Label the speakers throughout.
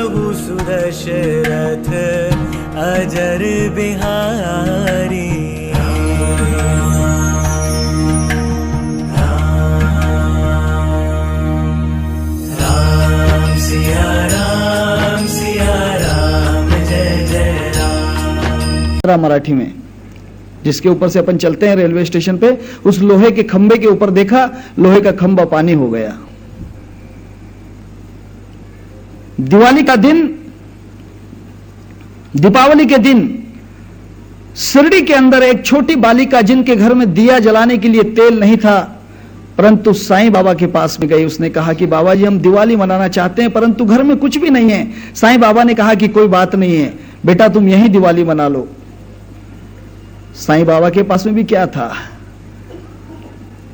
Speaker 1: प्रभु सुदशरथ अजर बिहारी।
Speaker 2: मराठी में जिसके ऊपर से अपन चलते हैं रेलवे स्टेशन पे, उस लोहे के खंबे के ऊपर देखा, लोहे का खंबा पानी हो गया। दिवाली का दिन, दीपावली के दिन शिरडी के अंदर एक छोटी बालिका जिनके घर में दिया जलाने के लिए तेल नहीं था, परंतु साईं बाबा के पास में गई। उसने कहा कि बाबा जी हम दिवाली मनाना चाहते हैं परंतु घर में कुछ भी नहीं है। साईं बाबा ने कहा कि कोई बात नहीं है बेटा, तुम यही दिवाली मना लो। साईं बाबा के पास में भी क्या था,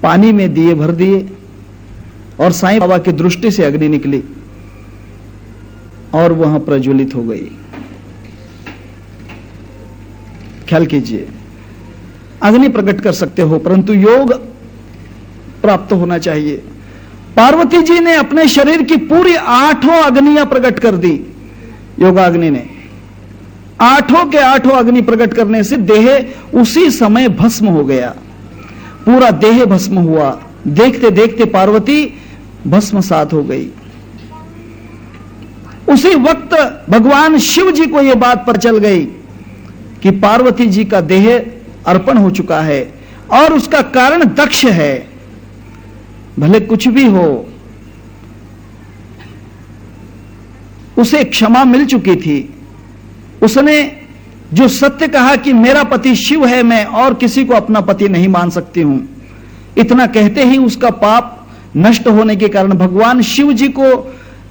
Speaker 2: पानी में दिए भर दिए और साईं बाबा की दृष्टि से अग्नि निकली और वहां प्रज्वलित हो गई। ख्याल कीजिए, अग्नि प्रकट कर सकते हो परंतु योग प्राप्त होना चाहिए। पार्वती जी ने अपने शरीर की पूरी 8 अग्नियां प्रकट कर दी। योगाग्नि ने 8 के 8 अग्नि प्रकट करने से देह उसी समय भस्म हो गया, पूरा देह भस्म हुआ। देखते देखते पार्वती भस्मसात हो गई। उसी वक्त भगवान शिव जी को यह बात पर चल गई कि पार्वती जी का देह अर्पण हो चुका है और उसका कारण दक्ष है। भले कुछ भी हो, उसे क्षमा मिल चुकी थी। उसने जो सत्य कहा कि मेरा पति शिव है, मैं और किसी को अपना पति नहीं मान सकती हूं, इतना कहते ही उसका पाप नष्ट होने के कारण भगवान शिव जी को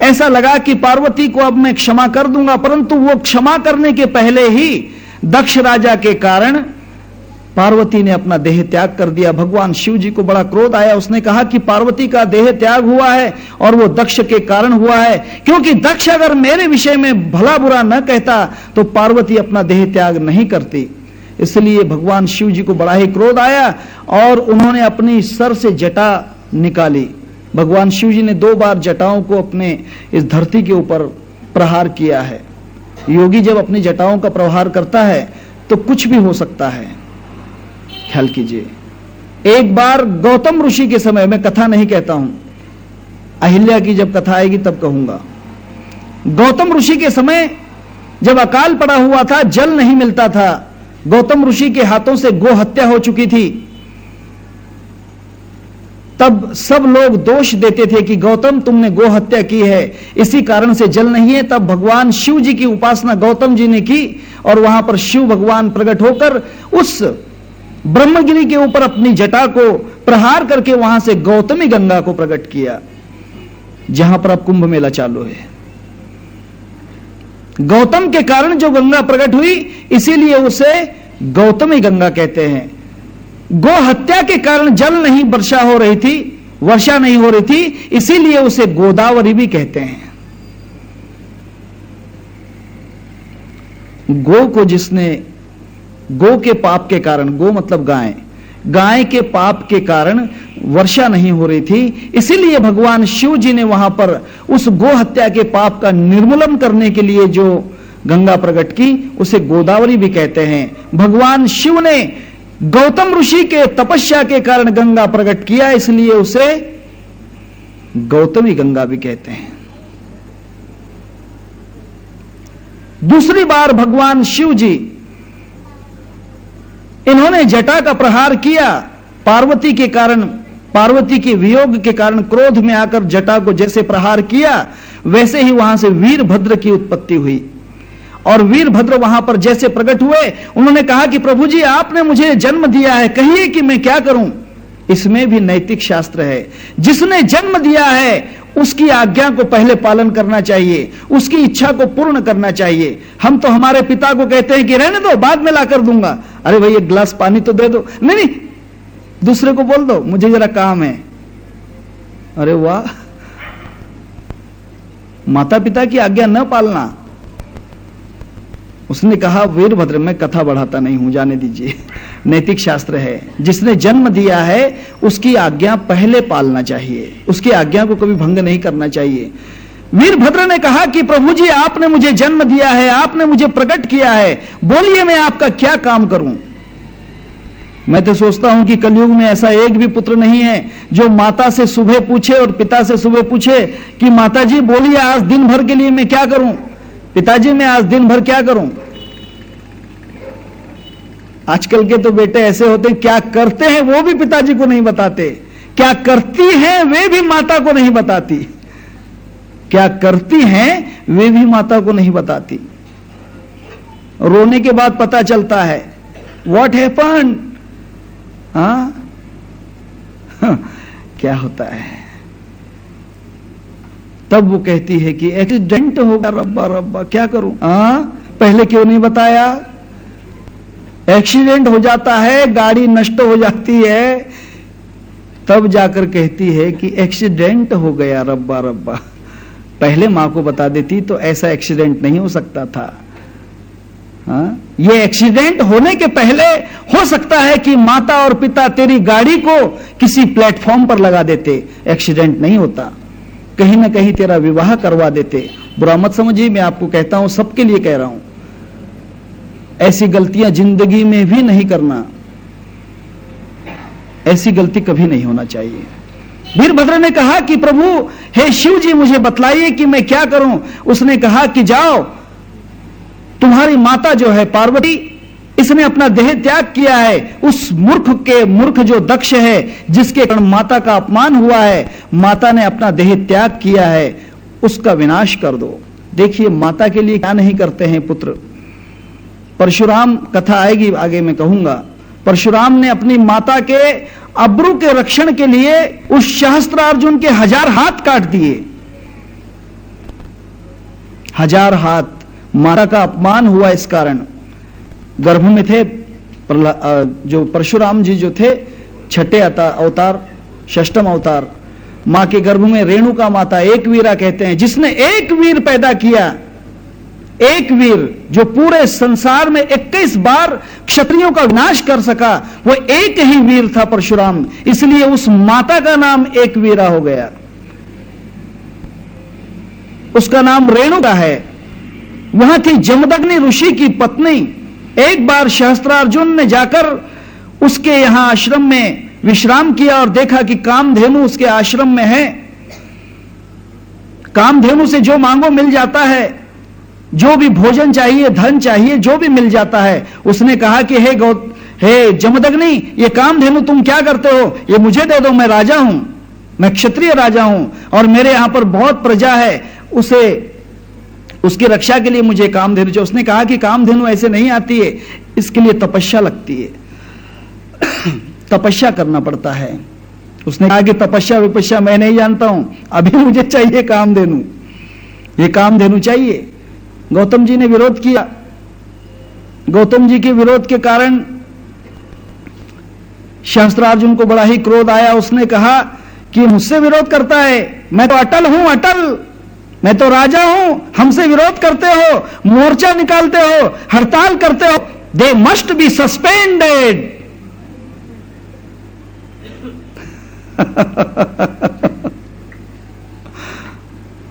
Speaker 2: ऐसा लगा कि पार्वती को अब मैं क्षमा कर दूंगा, परंतु वो क्षमा करने के पहले ही दक्ष राजा के कारण पार्वती ने अपना देह त्याग कर दिया। भगवान शिव जी को बड़ा क्रोध आया। उसने कहा कि पार्वती का देह त्याग हुआ है और वो दक्ष के कारण हुआ है, क्योंकि दक्ष अगर मेरे विषय में भला बुरा न कहता तो पार्वती अपना देह त्याग नहीं करती। इसलिए भगवान शिव जी को बड़ा ही क्रोध आया और उन्होंने अपनी सर से जटा निकाली। भगवान शिव जी ने 2 बार जटाओं को अपने इस धरती के ऊपर प्रहार किया है। योगी जब अपनी जटाओं का प्रहार करता है तो कुछ भी हो सकता है। ख्याल कीजिए, एक बार गौतम ऋषि के समय, मैं कथा नहीं कहता हूं, अहिल्या की जब कथा आएगी तब कहूंगा। गौतम ऋषि के समय जब अकाल पड़ा हुआ था, जल नहीं मिलता था, गौतम ऋषि के हाथों से गो हत्या हो चुकी थी, तब सब लोग दोष देते थे कि गौतम तुमने गो हत्या की है, इसी कारण से जल नहीं है। तब भगवान शिव जी की उपासना गौतम जी ने की और वहां पर शिव भगवान प्रकट होकर उस ब्रह्मगिरी के ऊपर अपनी जटा को प्रहार करके वहां से गौतमी गंगा को प्रकट किया, जहां पर अब कुंभ मेला चालू है। गौतम के कारण जो गंगा प्रकट हुई, इसीलिए उसे गौतमी गंगा कहते हैं। गो हत्या के कारण जल नहीं वर्षा हो रही थी, वर्षा नहीं हो रही थी, इसीलिए उसे गोदावरी भी कहते हैं। गो को जिसने, गो के पाप के कारण, गो मतलब गाय, गाय के पाप के कारण वर्षा नहीं हो रही थी, इसीलिए भगवान शिव जी ने वहां पर उस गो हत्या के पाप का निर्मूलन करने के लिए जो गंगा प्रकट की, उसे गोदावरी भी कहते हैं। भगवान शिव ने गौतम ऋषि के तपस्या के कारण गंगा प्रकट किया, इसलिए उसे गौतमी गंगा भी कहते हैं। दूसरी बार भगवान शिव जी, इन्होंने जटा का प्रहार किया पार्वती के कारण, पार्वती के वियोग के कारण क्रोध में आकर जटा को जैसे प्रहार किया, वैसे ही वहां से वीरभद्र की उत्पत्ति हुई। और वीरभद्र वहां पर जैसे प्रकट हुए, उन्होंने कहा कि प्रभु जी आपने मुझे जन्म दिया है, कहिए कि मैं क्या करूं। इसमें भी नैतिक शास्त्र है। जिसने जन्म दिया है उसकी आज्ञा को पहले पालन करना चाहिए, उसकी इच्छा को पूर्ण करना चाहिए। हम तो हमारे पिता को कहते हैं कि रहने दो, बाद में ला कर दूंगा। अरे भाई एक गिलास पानी तो दे दो। नहीं, दूसरे को बोल दो मुझे जरा काम है। अरे वाह, माता पिता की आज्ञा न पालना। उसने कहा वीरभद्र मैं कथा बढ़ाता नहीं हूं, जाने दीजिए, नैतिक शास्त्र है। जिसने जन्म दिया है उसकी आज्ञा पहले पालना चाहिए, उसकी आज्ञा को कभी भंग नहीं करना चाहिए। वीरभद्र ने कहा कि प्रभु जी, आपने मुझे जन्म दिया है, आपने मुझे प्रकट किया है, बोलिए मैं आपका क्या काम करूं। मैं तो सोचता हूं कि कलयुग में ऐसा एक भी पुत्र नहीं है जो माता से सुबह पूछे और पिता से सुबह पूछे कि माता जी बोलिए आज दिन भर के लिए मैं क्या करूं, पिताजी मैं आज दिन भर क्या करूं। आजकल के तो बेटे ऐसे होते हैं, क्या करते हैं वो भी पिताजी को नहीं बताते, क्या करती हैं वे भी माता को नहीं बताती, क्या करती हैं वे भी माता को नहीं बताती। रोने के बाद पता चलता है व्हाट हैपेंड, क्या होता है। तब वो कहती है कि एक्सीडेंट होगा, रब्बा रब्बा क्या करूं, पहले क्यों नहीं बताया। एक्सीडेंट हो जाता है, गाड़ी नष्ट हो जाती है, तब जाकर कहती है कि एक्सीडेंट हो गया, रब्बा रब्बा। पहले मां को बता देती तो ऐसा एक्सीडेंट नहीं हो सकता था। ये एक्सीडेंट होने के पहले हो सकता है कि माता और पिता तेरी गाड़ी को किसी प्लेटफॉर्म पर लगा देते, एक्सीडेंट नहीं होता, कहीं ना कहीं तेरा विवाह करवा देते। बुरा मत समझिए, मैं आपको कहता हूं, सबके लिए कह रहा हूं, ऐसी गलतियां जिंदगी में भी नहीं करना, ऐसी गलती कभी नहीं होना चाहिए। वीरभद्र ने कहा कि प्रभु हे शिव जी, मुझे बतलाइए कि मैं क्या करूं। उसने कहा कि जाओ, तुम्हारी माता जो है पार्वती, इसने अपना देह त्याग किया है, उस मूर्ख जो दक्ष है, जिसके कारण माता का अपमान हुआ है, माता ने अपना देह त्याग किया है, उसका विनाश कर दो। देखिए माता के लिए क्या नहीं करते हैं पुत्र। परशुराम कथा आएगी आगे, मैं कहूंगा। परशुराम ने अपनी माता के अब्रू के रक्षण के लिए उस सहस्त्रार्जुन के 1000 हाथ काट दिए, 1000 हाथ। माता का अपमान हुआ इस कारण। गर्भ में थे जो परशुराम जी जो थे, छठे अवतार, षष्ठम अवतार, मां के गर्भ में रेणुका माता, एक वीरा कहते हैं, जिसने एक वीर पैदा किया, एक वीर जो पूरे संसार में 21 बार क्षत्रियों का विनाश कर सका, वो एक ही वीर था परशुराम, इसलिए उस माता का नाम एक वीरा हो गया, उसका नाम रेणुका है। वहां थी जमदग्नि ऋषि की पत्नी। एक बार सहस्त्रार्जुन ने जाकर उसके यहां आश्रम में विश्राम किया और देखा कि कामधेनु उसके आश्रम में है। कामधेनु से जो मांगो मिल जाता है, जो भी भोजन चाहिए, धन चाहिए, जो भी मिल जाता है। उसने कहा कि हे जमदग्नि, ये कामधेनु तुम क्या करते हो, ये मुझे दे दो, मैं राजा हूं, मैं क्षत्रिय राजा हूं और मेरे यहां पर बहुत प्रजा है, उसकी रक्षा के लिए मुझे कामधेनु चाहिए। उसने कहा कि कामधेनु ऐसे नहीं आती है, इसके लिए तपस्या लगती है, तपस्या करना पड़ता है। उसने कहा कि तपस्या विपस्या मैं नहीं जानता हूं, अभी मुझे चाहिए कामधेनु, ये कामधेनु चाहिए। गौतम जी ने विरोध किया। गौतम जी के विरोध के कारण सहस्त्रार्जुन को बड़ा ही क्रोध आया। उसने कहा कि मुझसे विरोध करता है, मैं तो अटल हूं, अटल, मैं तो राजा हूं, हमसे विरोध करते हो, मोर्चा निकालते हो, हड़ताल करते हो, दे मस्ट बी सस्पेंडेड।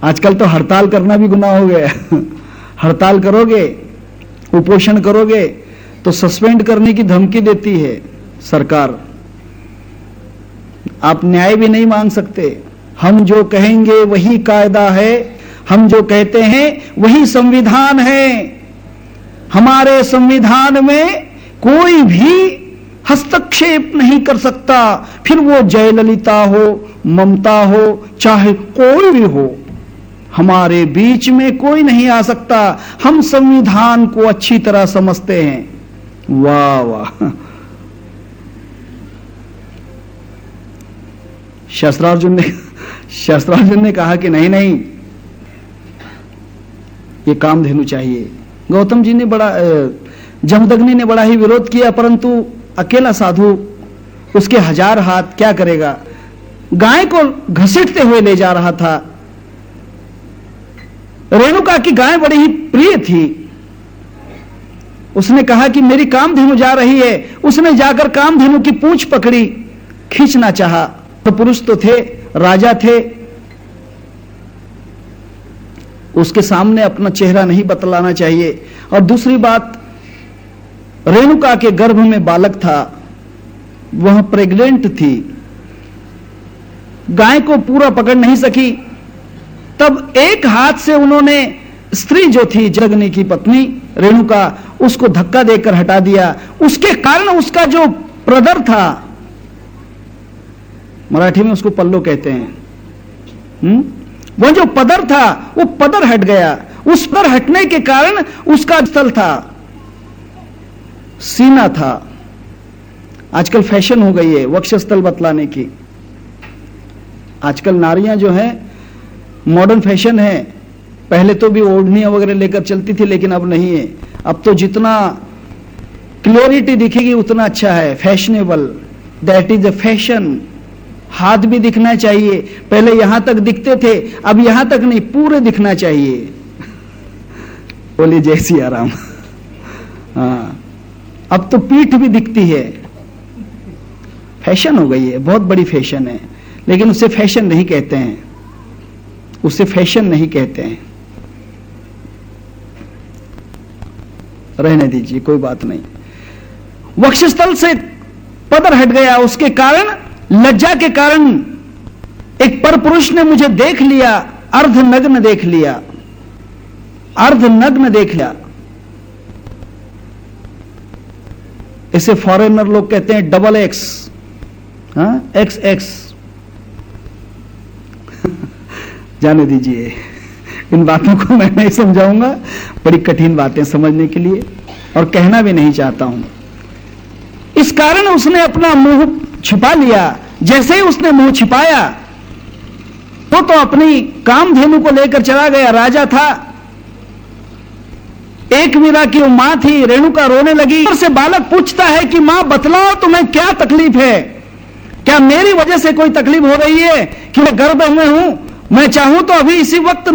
Speaker 2: आजकल तो हड़ताल करना भी गुनाह हो गया। हड़ताल करोगे, उपोषण करोगे तो सस्पेंड करने की धमकी देती है सरकार। आप न्याय भी नहीं मांग सकते। हम जो कहेंगे वही कायदा है, हम जो कहते हैं वही संविधान है। हमारे संविधान में कोई भी हस्तक्षेप नहीं कर सकता, फिर वो जयललिता हो, ममता हो, चाहे कोई भी हो, हमारे बीच में कोई नहीं आ सकता। हम संविधान को अच्छी तरह समझते हैं। वाह वाह। सहस्त्रार्जुन ने कहा कि नहीं नहीं, ये कामधेनु चाहिए। गौतम जी ने जमदग्नि ने बड़ा ही विरोध किया, परंतु अकेला साधु, उसके 1000 हाथ क्या करेगा। गाय को घसीटते हुए ले जा रहा था। रेणुका की गाय बड़ी ही प्रिय थी। उसने कहा कि मेरी कामधेनु जा रही है। उसने जाकर कामधेनु की पूंछ पकड़ी, खींचना चाहा। तो पुरुष तो थे, राजा थे, उसके सामने अपना चेहरा नहीं बतलाना चाहिए। और दूसरी बात, रेणुका के गर्भ में बालक था, वह प्रेग्नेंट थी, गाय को पूरा पकड़ नहीं सकी, तब एक हाथ से उन्होंने स्त्री जो थी जगनी की पत्नी रेणुका, उसको धक्का देकर हटा दिया। उसके कारण उसका जो प्रदर था, मराठी में उसको पल्लो कहते हैं, वो जो पदर था वो पदर हट गया। उस पर हटने के कारण उसका स्थल था, सीना था। आजकल फैशन हो गई है वक्षस्थल बतलाने की। आजकल नारियां जो है मॉडर्न फैशन है, पहले तो भी ओढ़नियां वगैरह लेकर चलती थी, लेकिन अब नहीं है। अब तो जितना क्लियरिटी दिखेगी उतना अच्छा है, fashionable, that is a fashion. हाथ भी दिखना चाहिए, पहले यहां तक दिखते थे, अब यहां तक नहीं, पूरे दिखना चाहिए। बोलिए जय सिया राम। हाँ, अब तो पीठ भी दिखती है, फैशन हो गई है, बहुत बड़ी फैशन है, लेकिन उसे फैशन नहीं कहते हैं, उसे फैशन नहीं कहते हैं। रहने दीजिए, कोई बात नहीं। वक्षस्थल से पदर हट गया, उसके कारण, लज्जा के कारण एक परपुरुष ने मुझे देख लिया, अर्धनग्न देख लिया, अर्धनग्न देख लिया। इसे फॉरेनर लोग कहते हैं डबल एक्स, एक्स एक्स। जाने दीजिए, इन बातों को मैं नहीं समझाऊंगा, बड़ी कठिन बातें समझने के लिए, और कहना भी नहीं चाहता हूं। इस कारण उसने अपना मुंह छिपा लिया। जैसे ही उसने मुंह छिपाया, वो तो अपनी कामधेनु को लेकर चला गया, राजा था। एक वीरा की वो मां थी, रेणुका रोने लगी। से बालक पूछता है कि मां बतलाओ तुम्हें क्या तकलीफ है, क्या मेरी वजह से कोई तकलीफ हो रही है कि मैं गर्भ में हूं? मैं चाहूं तो अभी इसी वक्त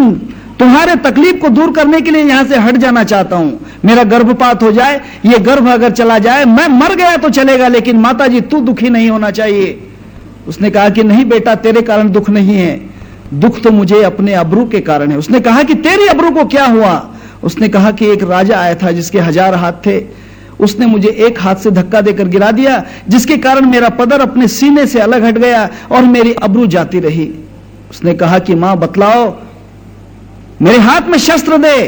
Speaker 2: तुम्हारे तकलीफ को दूर करने के लिए यहां से हट जाना चाहता हूं, मेरा गर्भपात हो जाए, ये गर्भ अगर चला जाए, मैं मर गया तो चलेगा, लेकिन माताजी तू दुखी नहीं होना चाहिए। उसने कहा कि नहीं बेटा, तेरे कारण दुख नहीं है, दुख तो मुझे अपने अब्रू के कारण है। उसने कहा कि तेरी अब्रू को क्या हुआ? उसने कहा कि एक राजा आया था जिसके 1000 हाथ थे, उसने मुझे एक हाथ से धक्का देकर गिरा दिया, जिसके कारण मेरा पदर अपने सीने से अलग हट गया और मेरी अब्रू जाती रही। उसने कहा कि मां बतलाओ, मेरे हाथ में शस्त्र दे,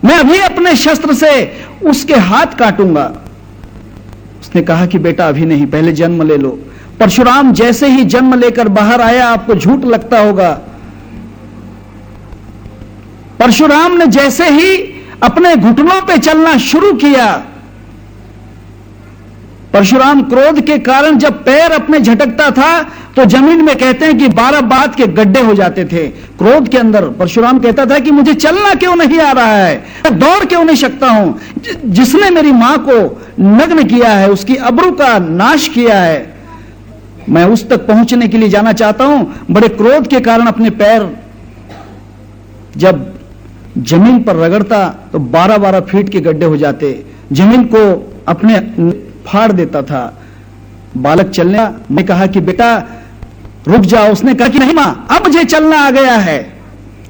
Speaker 2: मैं अभी अपने शस्त्र से उसके हाथ काटूंगा। उसने कहा कि बेटा अभी नहीं, पहले जन्म ले लो। परशुराम जैसे ही जन्म लेकर बाहर आया, आपको झूठ लगता होगा, परशुराम ने जैसे ही अपने घुटनों पे चलना शुरू किया, परशुराम क्रोध के कारण जब पैर अपने झटकता था तो जमीन में कहते हैं कि 12 बात के गड्ढे हो जाते थे। क्रोध के अंदर परशुराम कहता था कि मुझे चलना क्यों नहीं आ रहा है, मैं दौड़ क्यों नहीं सकता हूं, जिसने मेरी मां को नग्न किया है, उसकी अब्रू का नाश किया है, मैं उस तक पहुंचने के लिए जाना चाहता हूं। बड़े क्रोध के कारण अपने पैर जब जमीन पर रगड़ता तो 12-12 फीट के गड्ढे हो जाते, जमीन को अपने फाड़ देता था। बालक चलने, मैं कहा कि बेटा रुक जाओ। उसने कहा कि नहीं मां, अब मुझे चलना आ गया है,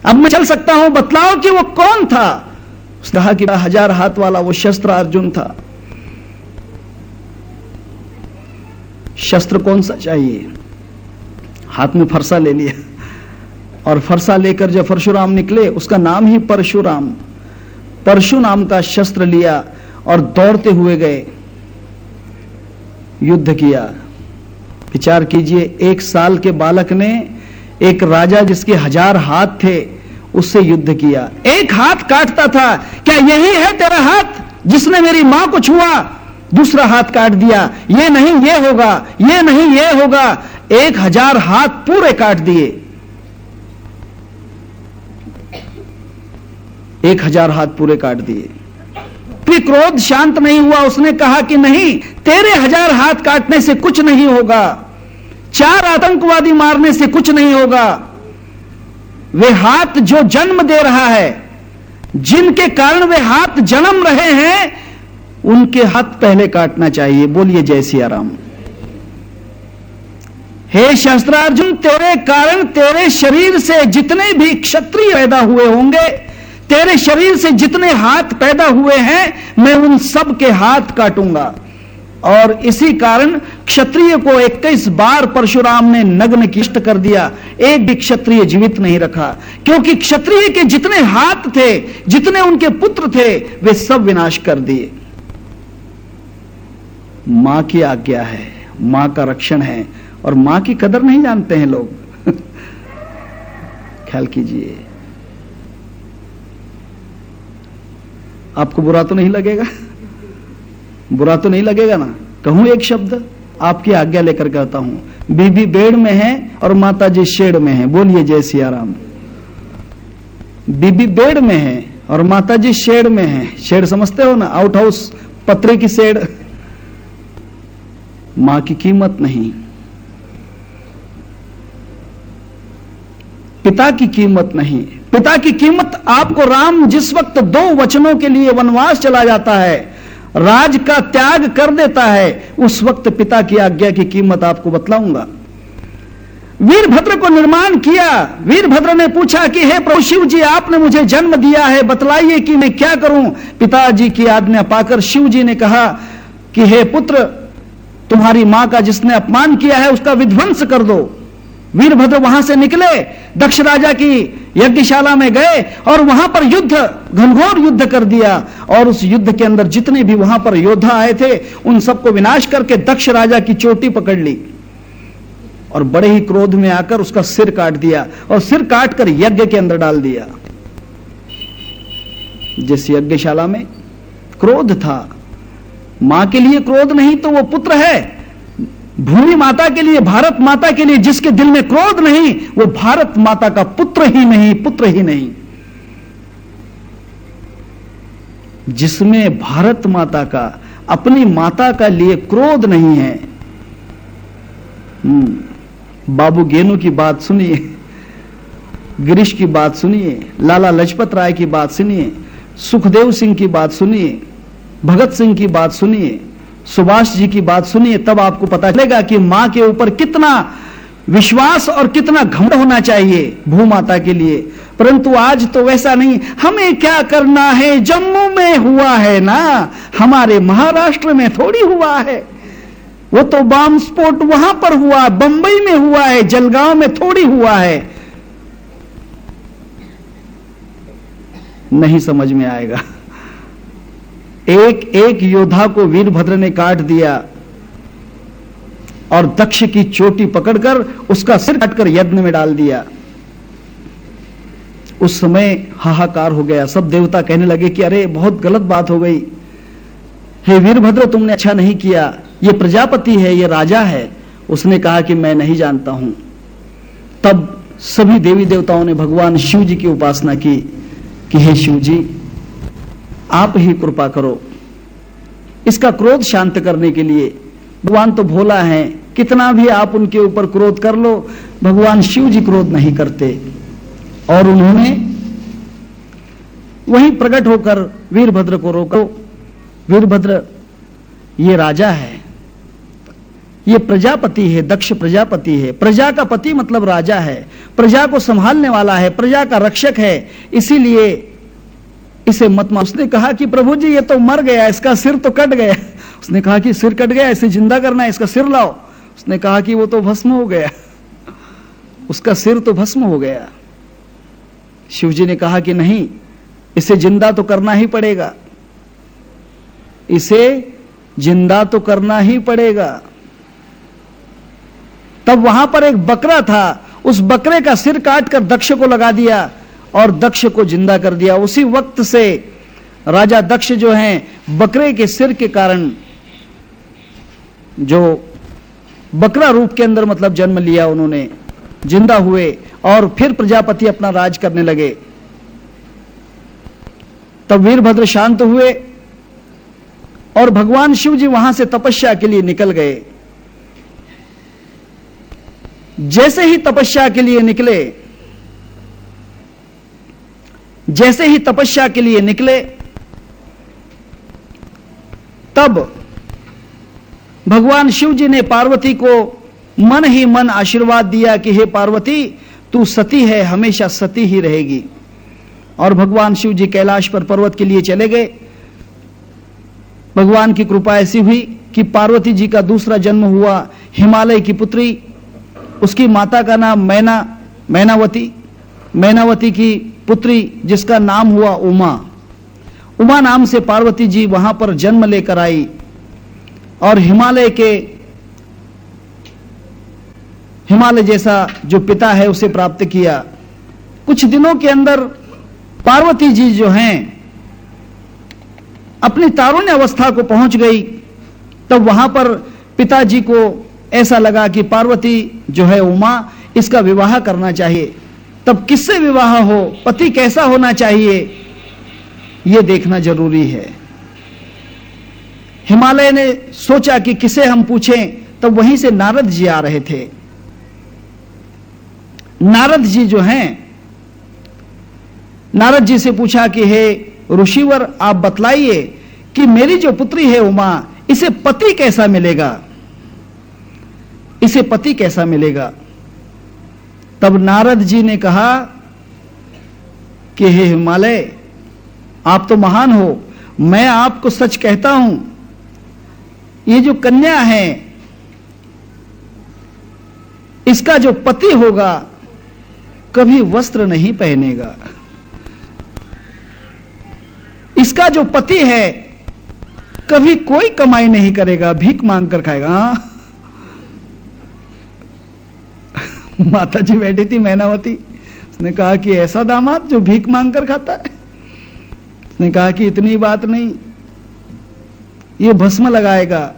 Speaker 2: अब मैं चल सकता हूं, बतलाओ कि वो कौन था? उसने कहा कि 1000 हाथ वाला वो शस्त्र अर्जुन था। शस्त्र कौन सा चाहिए? हाथ में फरसा ले लिया, और फरसा लेकर जब परशुराम निकले, उसका नाम ही परशुराम, परशु नाम का शस्त्र लिया और दौड़ते हुए गए, युद्ध किया। विचार कीजिए, 1 साल के बालक ने एक राजा जिसके 1000 हाथ थे उससे युद्ध किया। एक हाथ काटता था, क्या यही है तेरा हाथ जिसने मेरी मां को छुआ? दूसरा हाथ काट दिया, ये नहीं ये होगा, ये नहीं ये होगा, 1000 हाथ पूरे काट दिए, 1000 हाथ पूरे काट दिए। फिर क्रोध शांत नहीं हुआ, उसने कहा कि नहीं, तेरे 1000 हाथ काटने से कुछ नहीं होगा, 4 आतंकवादी मारने से कुछ नहीं होगा। वे हाथ जो जन्म दे रहा है, जिनके कारण वे हाथ जन्म रहे हैं, उनके हाथ पहले काटना चाहिए। बोलिए जय सिया राम। हे शस्त्रार्जुन, तेरे कारण तेरे शरीर से जितने भी क्षत्रिय पैदा हुए होंगे, तेरे शरीर से जितने हाथ पैदा हुए हैं, मैं उन सब के हाथ काटूंगा। और इसी कारण क्षत्रिय को 21 बार परशुराम ने नग्न किष्ट कर दिया, एक भी क्षत्रिय जीवित नहीं रखा, क्योंकि क्षत्रिय के जितने हाथ थे, जितने उनके पुत्र थे, वे सब विनाश कर दिए। मां की आज्ञा है, मां का रक्षण है, और मां की कदर नहीं जानते हैं लोग। ख्याल कीजिए, आपको बुरा तो नहीं लगेगा? बुरा तो नहीं लगेगा ना? कहूं एक शब्द, आपकी आज्ञा लेकर कहता हूं। बीबी बेड़ में है और माता जी शेड में है। बोलिए जय सिया राम। बीबी बेड़ में है और माता जी शेड में है। शेड समझते हो ना? आउट हाउस, पत्रे की शेड। मां की कीमत नहीं, पिता की कीमत नहीं। पिता की कीमत आपको, राम जिस वक्त 2 वचनों के लिए वनवास चला जाता है, राज का त्याग कर देता है, उस वक्त पिता की आज्ञा की कीमत आपको बतलाऊंगा। वीरभद्र को निर्माण किया। वीरभद्र ने पूछा कि हे प्रभु शिव जी, आपने मुझे जन्म दिया है, बतलाइए कि मैं क्या करूं। पिताजी की आज्ञा पाकर शिव जी ने कहा कि हे पुत्र, तुम्हारी मां का जिसने अपमान किया है उसका विध्वंस कर दो। वीरभद्र वहां से निकले, दक्ष राजा की यज्ञशाला में गए और वहां पर युद्ध, घनघोर युद्ध कर दिया। और उस युद्ध के अंदर जितने भी वहां पर योद्धा आए थे, उन सबको विनाश करके दक्ष राजा की चोटी पकड़ ली और बड़े ही क्रोध में आकर उसका सिर काट दिया, और सिर काटकर यज्ञ के अंदर डाल दिया। जिस यज्ञशाला में क्रोध था, मां के लिए क्रोध नहीं तो वो पुत्र है। भूमि माता के लिए, भारत माता के लिए जिसके दिल में क्रोध नहीं, वो भारत माता का पुत्र ही नहीं, पुत्र ही नहीं। जिसमें भारत माता का, अपनी माता का लिए क्रोध नहीं है। बाबू गेनू की बात सुनिए, गिरीश की बात सुनिए, लाला लाजपत राय की बात सुनिए, सुखदेव सिंह की बात सुनिए, भगत सिंह की बात सुनिए, सुभाष जी की बात सुनिए, तब आपको पता चलेगा कि मां के ऊपर कितना विश्वास और कितना घमंड होना चाहिए भूमाता के लिए। परंतु आज तो वैसा नहीं। हमें क्या करना है, जम्मू में हुआ है ना, हमारे महाराष्ट्र में थोड़ी हुआ है। वो तो बम स्फोट वहां पर हुआ, बंबई में हुआ है, जलगांव में थोड़ी हुआ है। नहीं समझ में आएगा। एक एक योद्धा को वीरभद्र ने काट दिया और दक्ष की चोटी पकड़कर उसका सिर काटकर यज्ञ में डाल दिया। उस समय हाहाकार हो गया। सब देवता कहने लगे कि अरे बहुत गलत बात हो गई, हे वीरभद्र तुमने अच्छा नहीं किया, ये प्रजापति है, ये राजा है। उसने कहा कि मैं नहीं जानता हूं। तब सभी देवी देवताओं ने भगवान शिव जी की उपासना की कि हे शिव जी, आप ही कृपा करो इसका क्रोध शांत करने के लिए। भगवान तो भोला है, कितना भी आप उनके ऊपर क्रोध कर लो, भगवान शिव जी क्रोध नहीं करते। और उन्होंने वहीं प्रकट होकर वीरभद्र को रोको। वीरभद्र ये राजा है, ये प्रजापति है, दक्ष प्रजापति है। प्रजा का पति मतलब राजा है, प्रजा को संभालने वाला है, प्रजा का रक्षक है, इसीलिए इसे मत मारो। उसने कहा कि प्रभु जी ये तो मर गया, इसका सिर तो कट गया। उसने कहा कि सिर कट गया, इसे जिंदा करना है, इसका सिर लाओ। उसने कहा कि वो तो भस्म हो गया, उसका सिर तो भस्म हो गया। शिव जी ने कहा कि नहीं, इसे जिंदा तो करना ही पड़ेगा, इसे जिंदा तो करना ही पड़ेगा। तब वहां पर एक बकरा था, उस बकरे का सिर काटकर दक्ष को लगा दिया और दक्ष को जिंदा कर दिया। उसी वक्त से राजा दक्ष जो हैं, बकरे के सिर के कारण जो बकरा रूप के अंदर मतलब जन्म लिया, उन्होंने जिंदा हुए और फिर प्रजापति अपना राज करने लगे। तब वीरभद्र शांत हुए और भगवान शिव जी वहां से तपस्या के लिए निकल गए। जैसे ही तपस्या के लिए निकले, जैसे ही तपस्या के लिए निकले, तब भगवान शिव जी ने पार्वती को मन ही मन आशीर्वाद दिया कि हे पार्वती, तू सती है, हमेशा सती ही रहेगी। और भगवान शिव जी कैलाश पर पर्वत के लिए चले गए। भगवान की कृपा ऐसी हुई कि पार्वती जी का दूसरा जन्म हुआ हिमालय की पुत्री। उसकी माता का नाम मैनावती की पुत्री जिसका नाम हुआ उमा। उमा नाम से पार्वती जी वहां पर जन्म लेकर आई और हिमालय जैसा जो पिता है उसे प्राप्त किया। कुछ दिनों के अंदर पार्वती जी जो हैं अपनी तारुण्य अवस्था को पहुंच गई। तब वहां पर पिताजी को ऐसा लगा कि पार्वती जो है उमा, इसका विवाह करना चाहिए। तब किससे विवाह हो, पति कैसा होना चाहिए, यह देखना जरूरी है। हिमालय ने सोचा कि किसे हम पूछें। तब वहीं से नारद जी आ रहे थे। नारद जी जो हैं, नारद जी से पूछा कि हे ऋषिवर, आप बतलाइए कि मेरी जो पुत्री है उमा, इसे पति कैसा मिलेगा, इसे पति कैसा मिलेगा। तब नारद जी ने कहा कि हे हिमालय, आप तो महान हो, मैं आपको सच कहता हूं, ये जो कन्या है इसका जो पति होगा कभी वस्त्र नहीं पहनेगा। इसका जो पति है कभी कोई कमाई नहीं करेगा, भीख मांग कर खाएगा। माता जी बैठी थी मैनावती, उसने कहा कि ऐसा दामाद जो भीख मांग कर खाता है। उसने कहा कि इतनी बात नहीं, ये भस्म लगाएगा,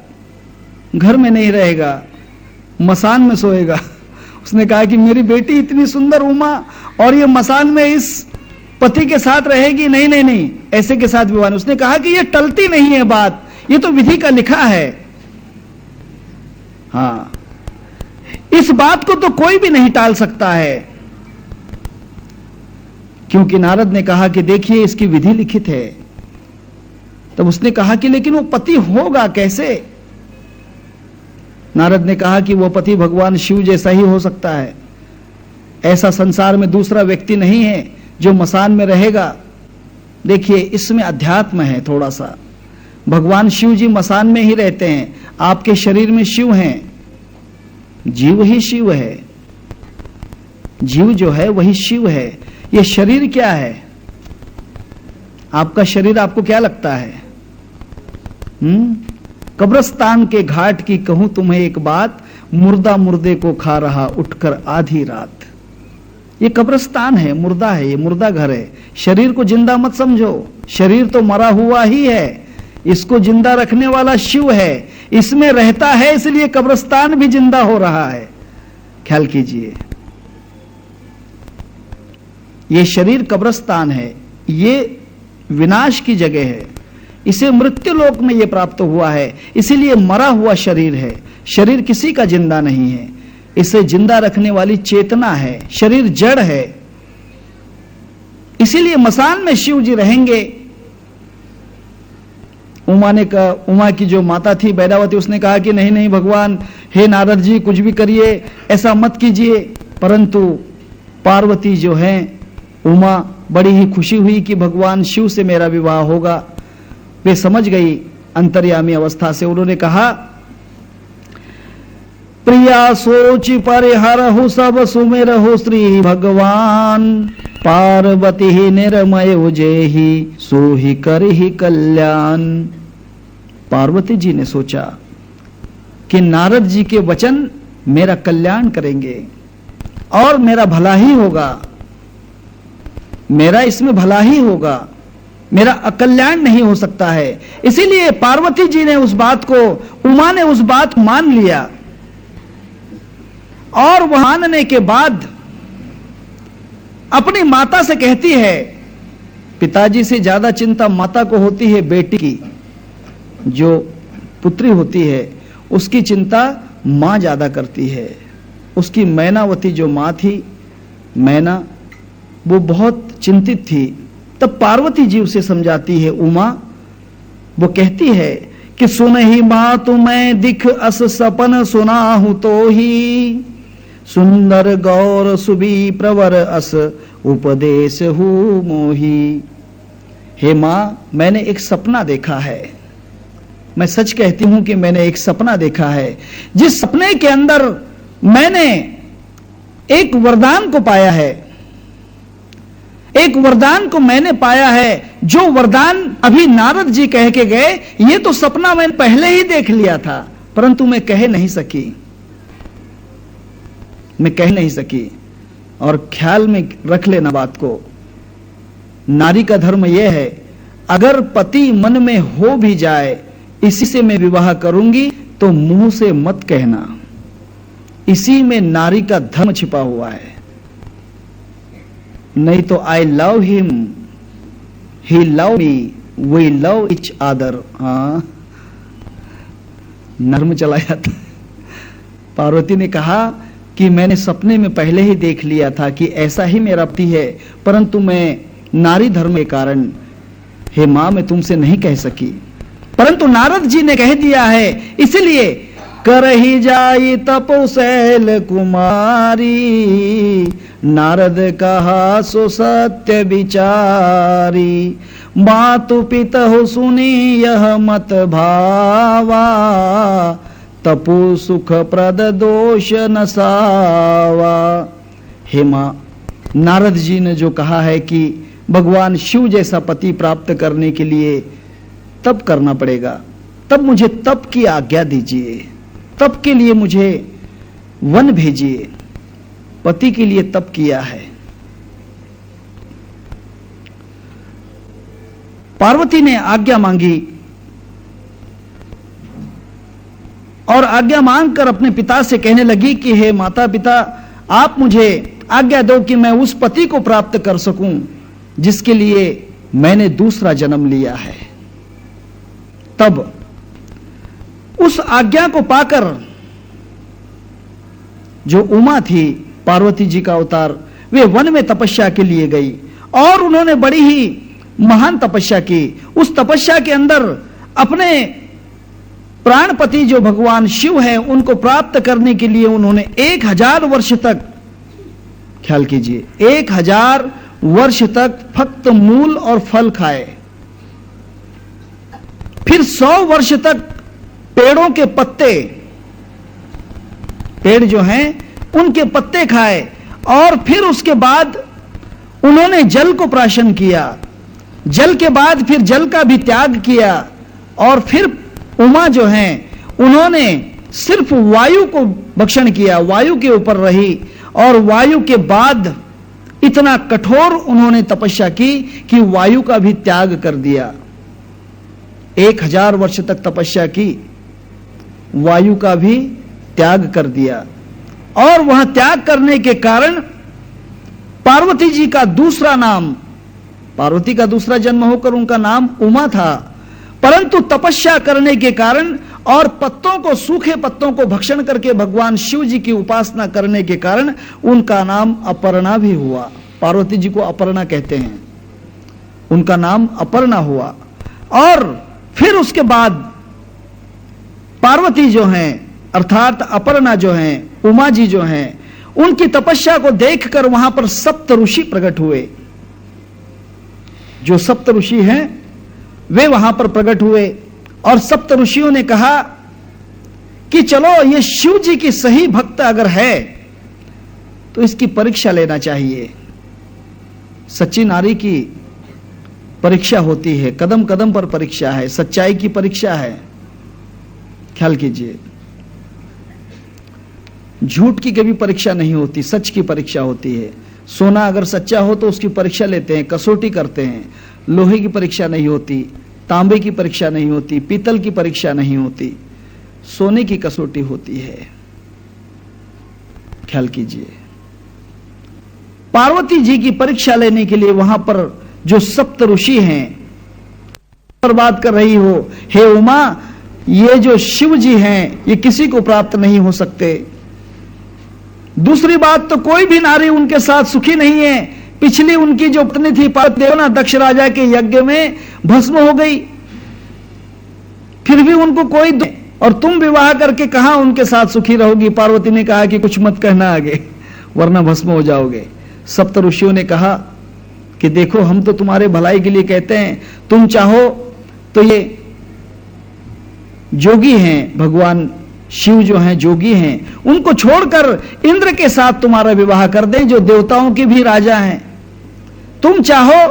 Speaker 2: घर में नहीं रहेगा, मसान में सोएगा। उसने कहा कि मेरी बेटी इतनी सुंदर उमा और ये मसान में इस पति के साथ रहेगी, नहीं नहीं नहीं, ऐसे के साथ विवाह। उसने कहा कि ये टलती नहीं है बात, ये तो विधि का लिखा है। हाँ, इस बात को तो कोई भी नहीं टाल सकता है, क्योंकि नारद ने कहा कि देखिए इसकी विधि लिखित है। तब उसने कहा कि लेकिन वो पति होगा कैसे। नारद ने कहा कि वो पति भगवान शिव जैसा ही हो सकता है। ऐसा संसार में दूसरा व्यक्ति नहीं है जो मसान में रहेगा। देखिए इसमें अध्यात्म है थोड़ा सा। भगवान शिव जी मसान में ही रहते हैं, आपके शरीर में शिव हैं, जीव ही शिव है, जीव जो है वही शिव है। ये शरीर क्या है, आपका शरीर आपको क्या लगता है? कब्रिस्तान के घाट की कहूं तुम्हें एक बात, मुर्दा मुर्दे को खा रहा उठकर आधी रात। ये कब्रिस्तान है, मुर्दा है, ये मुर्दा घर है। शरीर को जिंदा मत समझो, शरीर तो मरा हुआ ही है, इसको जिंदा रखने वाला शिव है, इसमें रहता है, इसलिए कब्रिस्तान भी जिंदा हो रहा है। ख्याल कीजिए, ये शरीर कब्रिस्तान है, ये विनाश की जगह है, इसे मृत्यु लोक में ये प्राप्त हुआ है, इसीलिए मरा हुआ शरीर है। शरीर किसी का जिंदा नहीं है, इसे जिंदा रखने वाली चेतना है। शरीर जड़ है, इसीलिए मसान में शिव जी रहेंगे। उमा की जो माता थी बैरावती, उसने कहा कि नहीं नहीं भगवान, हे नारद जी कुछ भी करिए, ऐसा मत कीजिए। परंतु पार्वती जो है, उमा बड़ी ही खुशी हुई कि भगवान शिव से मेरा विवाह होगा। वे समझ गई अंतर्यामी अवस्था से। उन्होंने कहा, प्रिया सोच परिहरहु सब सुमिरहु श्री भगवान, पार्वती ही निर्मय उजेहि सोहि करहि कल्याण। पार्वती जी ने सोचा कि नारद जी के वचन मेरा कल्याण करेंगे और मेरा भला ही होगा, मेरा इसमें भला ही होगा, मेरा अकल्याण नहीं हो सकता है। इसीलिए पार्वती जी ने उस बात को, उमा ने उस बात को मान लिया। और वह मानने के बाद अपनी माता से कहती है, पिताजी से ज्यादा चिंता माता को होती है बेटी की, जो पुत्री होती है उसकी चिंता मां ज्यादा करती है। उसकी मैनावती जो मां थी, मैना, वो बहुत चिंतित थी। तब पार्वती जी उसे समझाती है, उमा, वो कहती है कि सुन ही मां तुम्हें दिख अस सपन सुनाहु तो ही, सुंदर गौर सुबी प्रवर अस उपदेश हु मोही। हे मां, मैंने एक सपना देखा है, मैं सच कहती हूं कि मैंने एक सपना देखा है, जिस सपने के अंदर मैंने एक वरदान को पाया है, एक वरदान को मैंने पाया है, जो वरदान अभी नारद जी कह के गए, ये तो सपना मैंने पहले ही देख लिया था, परंतु मैं कह नहीं सकी, मैं कह नहीं सकी। और ख्याल में रख लेना बात को, नारी का धर्म यह है, अगर पति मन में हो भी जाए इसी से मैं विवाह करूंगी, तो मुंह से मत कहना, इसी में नारी का धर्म छिपा हुआ है। नहीं तो I love him, he love me, we love each other. हाँ, नर्म चला जाता। पार्वती ने कहा कि मैंने सपने में पहले ही देख लिया था कि ऐसा ही मेरा पति है, परंतु मैं नारी धर्म के कारण हे मां मैं तुमसे नहीं कह सकी, परंतु नारद जी ने कह दिया है, इसलिए कर ही जाई तपोशैल कुमारी, नारद कहा सो सत्य विचारी, मातु पिता हो सुनी यह मत भावा, तपु सुख प्रद दोष नसावा। हे मां, नारद जी ने जो कहा है कि भगवान शिव जैसा पति प्राप्त करने के लिए तप करना पड़ेगा, तब मुझे तप की आज्ञा दीजिए, तप के लिए मुझे वन भेजिए। पति के लिए तप किया है। पार्वती ने आज्ञा मांगी और आज्ञा मांगकर अपने पिता से कहने लगी कि हे माता पिता, आप मुझे आज्ञा दो कि मैं उस पति को प्राप्त कर सकूं जिसके लिए मैंने दूसरा जन्म लिया है। तब उस आज्ञा को पाकर जो उमा थी, पार्वती जी का अवतार, वे वन में तपस्या के लिए गई और उन्होंने बड़ी ही महान तपस्या की। उस तपस्या के अंदर अपने प्राणपति जो भगवान शिव हैं उनको प्राप्त करने के लिए उन्होंने 1000 वर्ष तक, ख्याल कीजिए, 1000 वर्ष तक फक्त मूल और फल खाए, फिर 100 वर्ष तक पेड़ों के पत्ते, पेड़ जो हैं उनके पत्ते खाए, और फिर उसके बाद उन्होंने जल को प्राशन किया, जल के बाद फिर जल का भी त्याग किया, और फिर उमा जो हैं उन्होंने सिर्फ वायु को भक्षण किया, वायु के ऊपर रही, और वायु के बाद इतना कठोर उन्होंने तपस्या की कि वायु का भी त्याग कर दिया। 1000 वर्ष तक तपस्या की, वायु का भी त्याग कर दिया, और वह त्याग करने के कारण पार्वती जी का दूसरा नाम, पार्वती का दूसरा जन्म होकर उनका नाम उमा था, परंतु तपस्या करने के कारण और पत्तों को, सूखे पत्तों को भक्षण करके भगवान शिव जी की उपासना करने के कारण उनका नाम अपर्णा भी हुआ। पार्वती जी को अपर्णा कहते हैं, उनका नाम अपर्णा हुआ। और फिर उसके बाद पार्वती जो हैं अर्थात अपर्णा जो हैं, उमा जी जो हैं, उनकी तपस्या को देखकर वहां पर सप्त ऋषि प्रकट हुए। जो सप्त ऋषि हैं वे वहां पर प्रकट हुए, और सप्त ऋषियों ने कहा कि चलो ये शिव जी की सही भक्त अगर है तो इसकी परीक्षा लेना चाहिए। सच्ची नारी की परीक्षा होती है, कदम कदम पर परीक्षा है, सच्चाई की परीक्षा है। ख्याल कीजिए, झूठ की कभी परीक्षा नहीं होती, सच की परीक्षा होती है। सोना अगर सच्चा हो तो उसकी परीक्षा लेते हैं, कसौटी करते हैं। लोहे की परीक्षा नहीं होती, तांबे की परीक्षा नहीं होती, पीतल की परीक्षा नहीं होती, सोने की कसौटी होती है। ख्याल कीजिए, पार्वती जी की परीक्षा लेने के लिए वहां पर जो सप्त ऋषि हैं, पर बात कर रही हो, हे उमा, ये जो शिव जी हैं ये किसी को प्राप्त नहीं हो सकते। दूसरी बात तो कोई भी नारी उनके साथ सुखी नहीं है। पिछली उनकी जो पत्नी थी पार्वती, दक्ष राजा के यज्ञ में भस्म हो गई, फिर भी उनको कोई और तुम विवाह करके कहां उनके साथ सुखी रहोगी। पार्वती ने कहा कि कुछ मत कहना आगे, वरना भस्म हो जाओगे। सप्त ऋषियों ने कहा कि देखो, हम तो तुम्हारे भलाई के लिए कहते हैं, तुम चाहो तो ये जोगी हैं, भगवान शिव जो हैं जोगी हैं, उनको छोड़कर इंद्र के साथ तुम्हारा विवाह कर दें, जो देवताओं के भी राजा हैं। तुम चाहो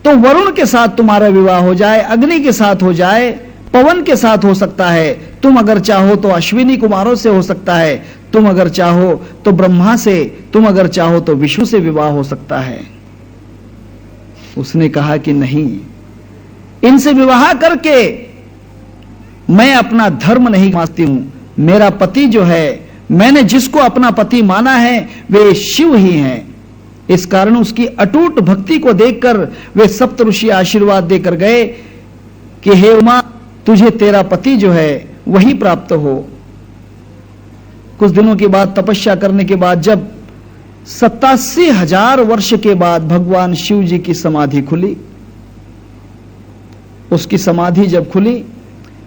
Speaker 2: तो वरुण के साथ तुम्हारा विवाह हो जाए, अग्नि के साथ हो जाए, पवन के साथ हो सकता है। तुम अगर चाहो तो अश्विनी कुमारों से हो सकता है, तुम अगर चाहो तो ब्रह्मा से, तुम अगर चाहो तो विष्णु से विवाह हो सकता है। उसने कहा कि नहीं, इनसे विवाह करके मैं अपना धर्म नहीं मानती हूं। मेरा पति जो है, मैंने जिसको अपना पति माना है, वे शिव ही हैं। इस कारण उसकी अटूट भक्ति को देखकर वे सप्त ऋषि आशीर्वाद देकर गए कि हे उमा, तुझे तेरा पति जो है वही प्राप्त हो। कुछ दिनों के बाद, तपस्या करने के बाद, जब 87,000 वर्ष के बाद भगवान शिव जी की समाधि खुली, उसकी समाधि जब खुली,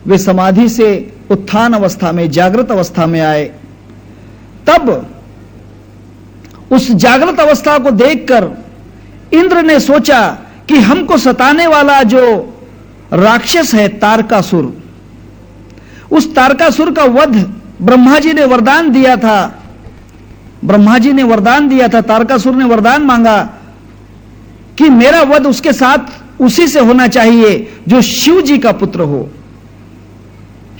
Speaker 2: वे समाधि से उत्थान अवस्था में, जागृत अवस्था में आए। तब उस जागृत अवस्था को देखकर इंद्र ने सोचा कि हमको सताने वाला जो राक्षस है तारकासुर, उस तारकासुर का वध ब्रह्मा जी ने वरदान दिया था। ब्रह्मा जी ने वरदान दिया था, तारकासुर ने वरदान मांगा कि मेरा वध उसके साथ उसी से होना चाहिए जो शिव जी का पुत्र हो,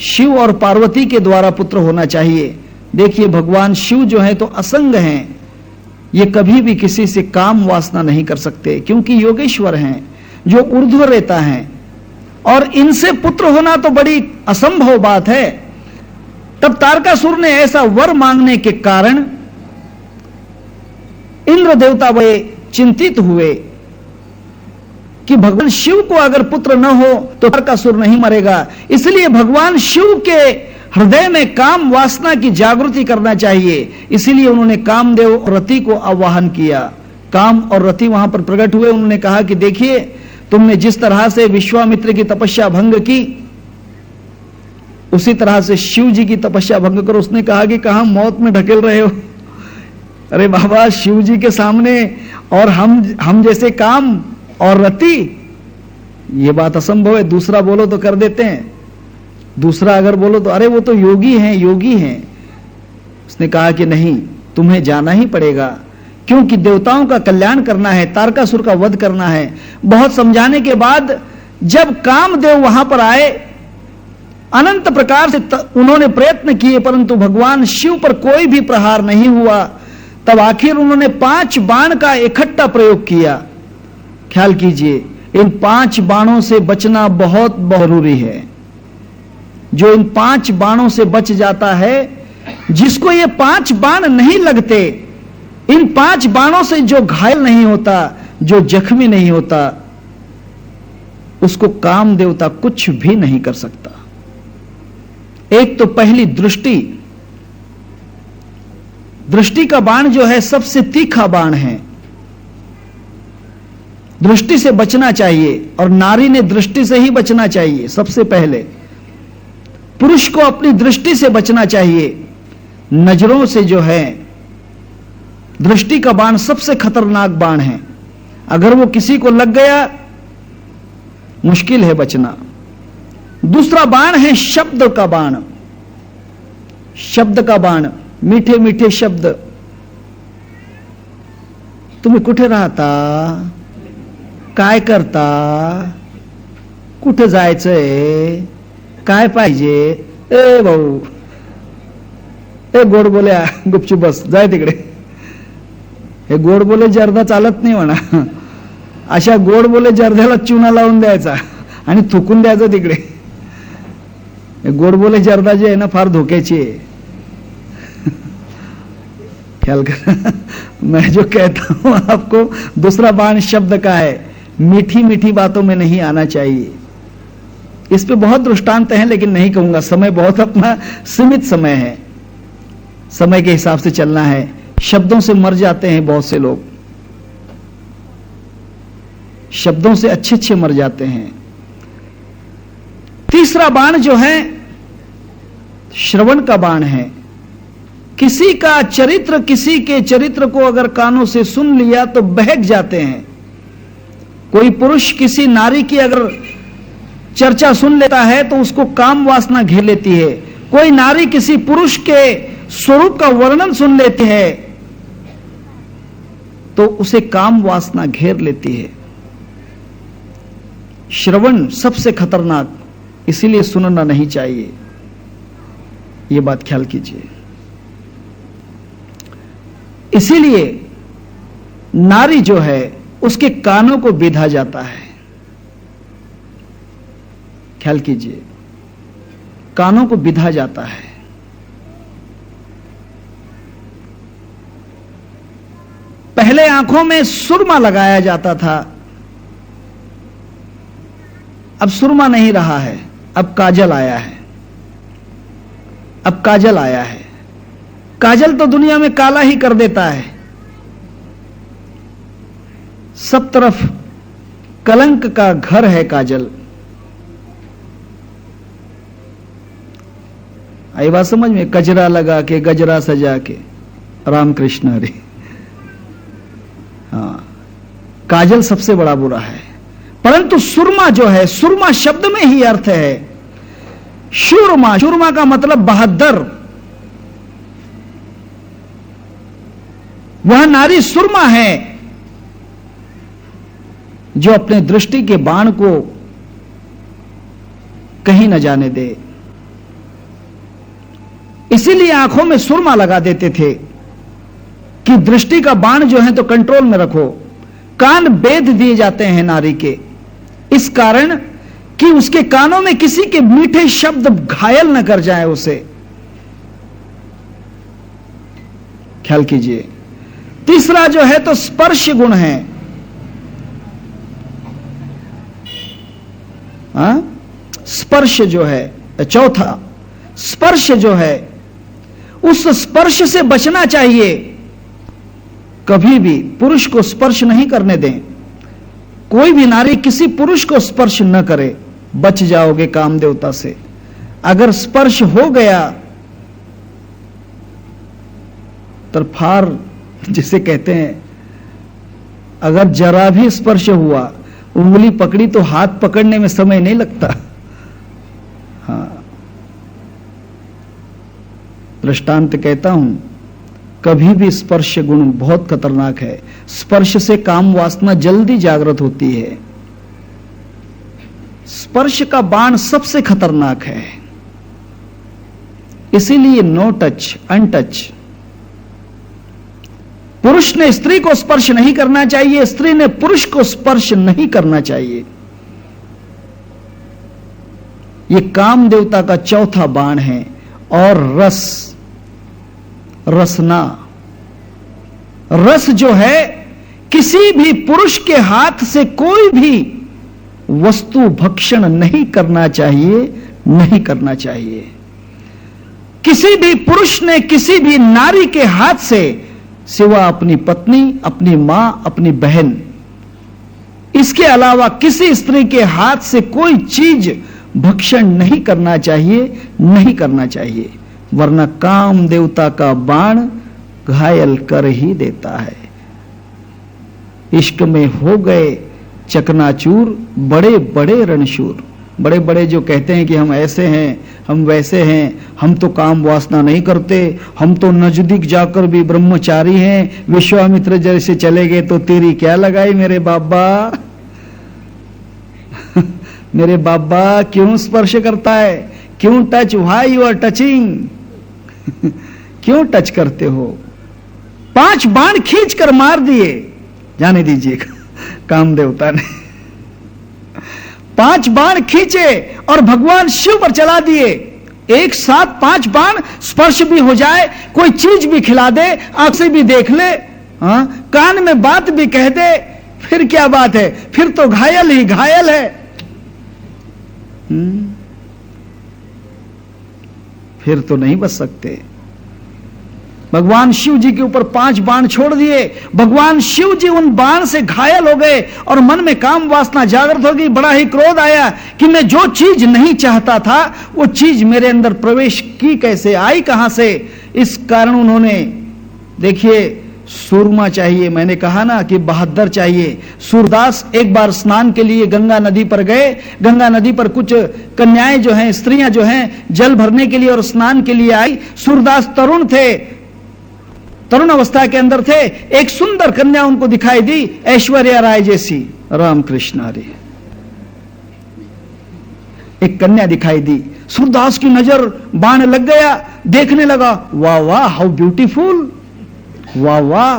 Speaker 2: शिव और पार्वती के द्वारा पुत्र होना चाहिए। देखिए, भगवान शिव जो है तो असंग हैं, ये कभी भी किसी से काम वासना नहीं कर सकते, क्योंकि योगेश्वर हैं जो ऊर्ध्व रहता है, और इनसे पुत्र होना तो बड़ी असंभव बात है। तब तारकासुर ने ऐसा वर मांगने के कारण इंद्र देवता बड़े चिंतित हुए कि भगवान शिव को अगर पुत्र न हो तो तारकासुर नहीं मरेगा, इसलिए भगवान शिव के हृदय में काम वासना की जागृति करना चाहिए। इसीलिए उन्होंने कामदेव और रति को आवाहन किया। काम और रति वहां पर प्रकट हुए। उन्होंने कहा कि देखिए, तुमने जिस तरह से विश्वामित्र की तपस्या भंग की, उसी तरह से शिव जी की तपस्या भंग करो। उसने कहा कि कहां मौत में ढकेल रहे हो। अरे बाबा, शिव जी के सामने और हम जैसे काम और रति, ये बात असंभव है। दूसरा बोलो तो कर देते हैं, दूसरा अगर बोलो तो अरे वो तो योगी हैं, योगी हैं। उसने कहा कि नहीं, तुम्हें जाना ही पड़ेगा, क्योंकि देवताओं का कल्याण करना है, तारकासुर का वध करना है। बहुत समझाने के बाद जब कामदेव वहां पर आए, अनंत प्रकार से उन्होंने प्रयत्न किए, परंतु भगवान शिव पर कोई भी प्रहार नहीं हुआ। तब आखिर उन्होंने 5 बाण का इकट्ठा प्रयोग किया। ख्याल कीजिए, इन 5 बाणों से बचना बहुत जरूरी है। जो इन 5 बाणों से बच जाता है, जिसको ये 5 बाण नहीं लगते, इन 5 बाणों से जो घायल नहीं होता, जो जख्मी नहीं होता, उसको काम देवता कुछ भी नहीं कर सकता। एक तो पहली दृष्टि, दृष्टि का बाण जो है सबसे तीखा बाण है। दृष्टि से बचना चाहिए, और नारी ने दृष्टि से ही बचना चाहिए। सबसे पहले पुरुष को अपनी दृष्टि से बचना चाहिए। नजरों से जो है, दृष्टि का बाण सबसे खतरनाक बाण है। अगर वो किसी को लग गया, मुश्किल है बचना। दूसरा बाण है शब्द का बाण। शब्द का बाण, मीठे मीठे शब्द। तुम्ही कुठे राहता, काय करता, कुठे जायचंय, काय पाहिजे, ए भाऊ, ए गोड बोल्या, गुपचूप बस, जाय तिकडे. हे गोड बोले जर्दा चालत नाही म्हणा. अशा गोड बोले जर्द्याला चुना लावून द्यायचा आणि थुकून द्यायचं तिकडे. गोड बोले जर्दा जे आहे ना, फार धोक्याची आहे. ख्याल कर, मैं जो कहता हूं आपको, दूसरा बाण शब्द का है. मीठी मीठी बातों में नहीं आना चाहिए. इस पे बहुत दृष्टांत हैं, लेकिन नहीं कहूंगा, समय बहुत अपना सीमित समय है. समय के हिसाब से चलना है. शब्दों से मर जाते हैं बहुत से लोग, शब्दों से अच्छे अच्छे मर जाते हैं. तीसरा बाण जो है श्रवण का बाण है। किसी का चरित्र, किसी के चरित्र को अगर कानों से सुन लिया तो बहक जाते हैं। कोई पुरुष किसी नारी की अगर चर्चा सुन लेता है तो उसको काम वासना घेर लेती है। कोई नारी किसी पुरुष के स्वरूप का वर्णन सुन लेती है तो उसे काम वासना घेर लेती है। श्रवण सबसे खतरनाक, इसीलिए सुनना नहीं चाहिए, यह बात ख्याल कीजिए। इसीलिए नारी जो है उसके कानों को बिधा जाता है। ख्याल कीजिए, कानों को बिधा जाता है। पहले आंखों में सुरमा लगाया जाता था, अब सुरमा नहीं रहा है, अब काजल आया है। अब काजल आया है। काजल तो दुनिया में काला ही कर देता है। सब तरफ कलंक का घर है काजल। आई बात समझ में? कजरा लगा के, गजरा सजा के, रामकृष्ण हरे। हाँ, काजल सबसे बड़ा बुरा है। परंतु सुरमा जो है, सुरमा शब्द में ही अर्थ है शूरमा। शूरमा का मतलब बहादुर। वह नारी सुरमा है जो अपने दृष्टि के बाण को कहीं न जाने दे। इसीलिए आंखों में सुरमा लगा देते थे कि दृष्टि का बाण जो है तो कंट्रोल में रखो। कान बेध दिए जाते हैं नारी के, इस कारण कि उसके कानों में किसी के मीठे शब्द घायल न कर जाए उसे। ख्याल कीजिए। तीसरा जो है तो स्पर्श गुण है। स्पर्श जो है, चौथा स्पर्श जो है, उस स्पर्श से बचना चाहिए। कभी भी पुरुष को स्पर्श नहीं करने दें। कोई भी नारी किसी पुरुष को स्पर्श न करे, बच जाओगे काम देवता से। अगर स्पर्श हो गया तो फार जिसे कहते हैं, अगर जरा भी स्पर्श हुआ, उंगली पकड़ी तो हाथ पकड़ने में समय नहीं लगता। हाँ, दृष्टांत कहता हूं, कभी भी स्पर्श गुण बहुत खतरनाक है। स्पर्श से काम वासना जल्दी जागृत होती है। स्पर्श का बाण सबसे खतरनाक है। इसीलिए नो टच, अनटच। पुरुष ने स्त्री को स्पर्श नहीं करना चाहिए, स्त्री ने पुरुष को स्पर्श नहीं करना चाहिए। यह काम देवता का चौथा बाण है। और रस, रसना, रस जो है, किसी भी पुरुष के हाथ से कोई भी वस्तु भक्षण नहीं करना चाहिए, नहीं करना चाहिए। किसी भी पुरुष ने किसी भी नारी के हाथ से, सिवा अपनी पत्नी, अपनी मां, अपनी बहन, इसके अलावा किसी स्त्री के हाथ से कोई चीज भक्षण नहीं करना चाहिए, नहीं करना चाहिए, वरना काम देवता का बाण घायल कर ही देता है। इश्क में हो गए चकनाचूर बड़े बड़े रणशूर। बड़े बड़े जो कहते हैं कि हम ऐसे हैं, हम वैसे हैं, हम तो काम वासना नहीं करते, हम तो नजदीक जाकर भी ब्रह्मचारी हैं, विश्वामित्र जैसे चले गए तो तेरी क्या लगाई मेरे बाबा। मेरे बाबा क्यों स्पर्श करता है, क्यों touch, why you are touching, क्यों टच करते हो। 5 बाण खींच कर मार दिए, जाने दीजिएगा, काम देवता ने 5 बाण खींचे और भगवान शिव पर चला दिए। एक साथ 5 बाण, स्पर्श भी हो जाए, कोई चीज भी खिला दे, आंख से भी देख ले, हाँ, कान में बात भी कह दे, फिर क्या बात है, फिर तो घायल ही घायल है। फिर तो नहीं बच सकते। भगवान शिव जी के ऊपर 5 बाण छोड़ दिए। भगवान शिव जी उन बाण से घायल हो गए और मन में काम वासना जागृत हो गई। बड़ा ही क्रोध आया कि मैं जो चीज नहीं चाहता था वो चीज मेरे अंदर प्रवेश की कैसे, आई कहां से। इस कारण उन्होंने, देखिए सूरमा चाहिए, मैंने कहा ना कि बहादुर चाहिए। सूरदास एक बार स्नान के लिए गंगा नदी पर गए। गंगा नदी पर कुछ कन्याएं जो हैं, स्त्रियां जो हैं, जल भरने के लिए और स्नान के लिए आई। सूरदास तरुण थे, तरुण अवस्था के अंदर थे। एक सुंदर कन्या उनको दिखाई दी, ऐश्वर्या राय जैसी। रामकृष्ण हरे। एक कन्या दिखाई दी, सूरदास की नजर बाण लग गया, देखने लगा, वाह वाह हाउ ब्यूटीफुल, वाह वाह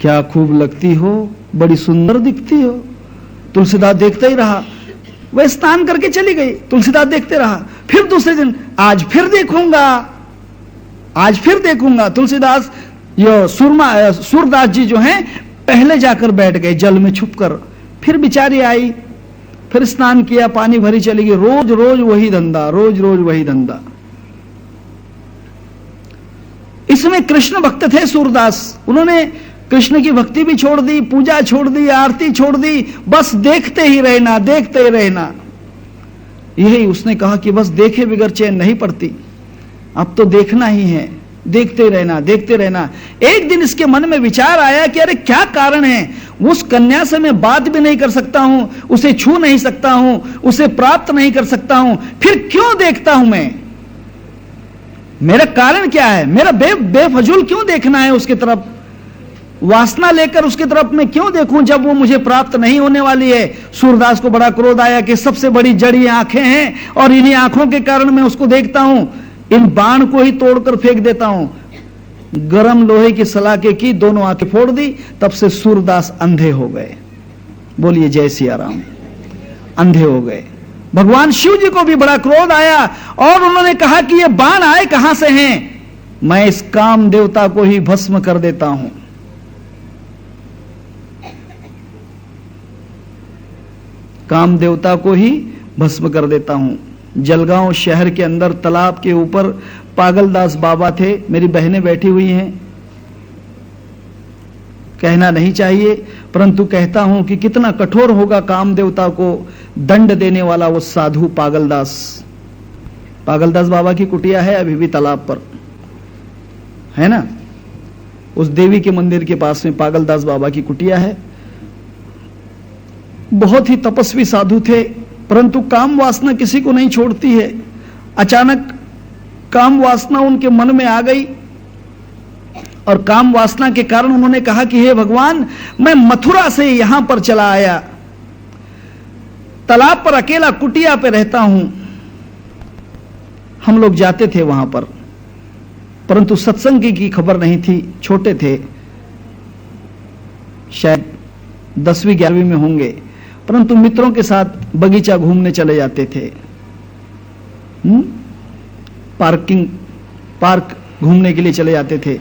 Speaker 2: क्या खूब लगती हो, बड़ी सुंदर दिखती हो। तुलसीदास देखते ही रहा। वह स्नान करके चली गई, तुलसीदास देखते रहा। फिर दूसरे दिन, आज फिर देखूंगा, आज फिर देखूंगा। तुलसीदास यो सूरदास जी जो हैं पहले जाकर बैठ गए जल में छुपकर। फिर बिचारी आई, फिर स्नान किया, पानी भरी चली गई। रोज रोज वही धंधा, रोज रोज वही धंधा। इसमें कृष्ण भक्त थे सूरदास। उन्होंने कृष्ण की भक्ति भी छोड़ दी, पूजा छोड़ दी, आरती छोड़ दी, बस देखते ही रहना, देखते ही रहना। यही उसने कहा कि बस देखे बिगर चैन नहीं पड़ती, अब तो देखना ही है, देखते रहना, देखते रहना। एक दिन इसके मन में विचार आया कि अरे क्या कारण है, उस कन्या से मैं बात भी नहीं कर सकता हूं, उसे छू नहीं सकता हूं, उसे प्राप्त नहीं कर सकता हूं, फिर क्यों देखता हूं मैं? मेरा कारण क्या है? मेरा बेफजूल क्यों देखना है उसकी तरफ? वासना लेकर उसकी तरफ मैं क्यों देखूं जब वो मुझे प्राप्त नहीं होने वाली है? सूरदास को बड़ा क्रोध आया कि सबसे बड़ी जड़ी आंखें हैं और इन्हीं आंखों के कारण मैं उसको देखता हूं, इन बाण को ही तोड़कर फेंक देता हूं। गरम लोहे की सलाखे की, दोनों आंखें फोड़ दी। तब से सूरदास अंधे हो गए। बोलिए जय सिया राम। अंधे हो गए। भगवान शिव जी को भी बड़ा क्रोध आया और उन्होंने कहा कि ये बाण आए कहां से हैं? मैं इस काम देवता को ही भस्म कर देता हूं। काम देवता को ही भस्म कर देता हूं। जलगांव शहर के अंदर तालाब के ऊपर पागलदास बाबा थे। मेरी बहनें बैठी हुई हैं, कहना नहीं चाहिए परंतु कहता हूं कि कितना कठोर होगा काम देवता को दंड देने वाला वो साधु पागलदास। पागलदास बाबा की कुटिया है अभी भी तालाब पर, है ना? उस देवी के मंदिर के पास में पागलदास बाबा की कुटिया है। बहुत ही तपस्वी साधु थे, परंतु काम वासना किसी को नहीं छोड़ती है। अचानक काम वासना उनके मन में आ गई और काम वासना के कारण उन्होंने कहा कि हे भगवान, मैं मथुरा से यहां पर चला आया, तालाब पर अकेला कुटिया पे रहता हूं। हम लोग जाते थे वहां पर, परंतु सत्संग की खबर नहीं थी, छोटे थे, शायद 10वीं 11वीं में होंगे, परंतु मित्रों के साथ बगीचा घूमने चले जाते थे। पार्क घूमने के लिए चले जाते थे।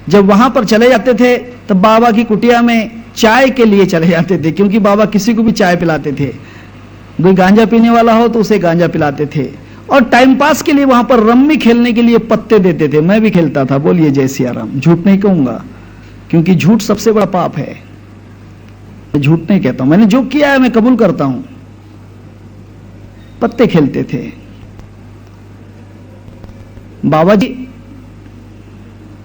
Speaker 2: जब वहां पर चले जाते थे तब बाबा की कुटिया में चाय के लिए चले जाते थे, क्योंकि बाबा किसी को भी चाय पिलाते थे। कोई गांजा पीने वाला हो तो उसे गांजा पिलाते थे, और टाइम पास के लिए वहां पर रम्मी खेलने के लिए पत्ते देते थे। मैं भी खेलता था। बोलिए जय सिया राम। झूठ नहीं कहूंगा, क्योंकि झूठ सबसे बड़ा पाप है। मैं झूठ नहीं कहता हूं, मैंने जो किया है मैं कबूल करता हूं। पत्ते खेलते थे। बाबा जी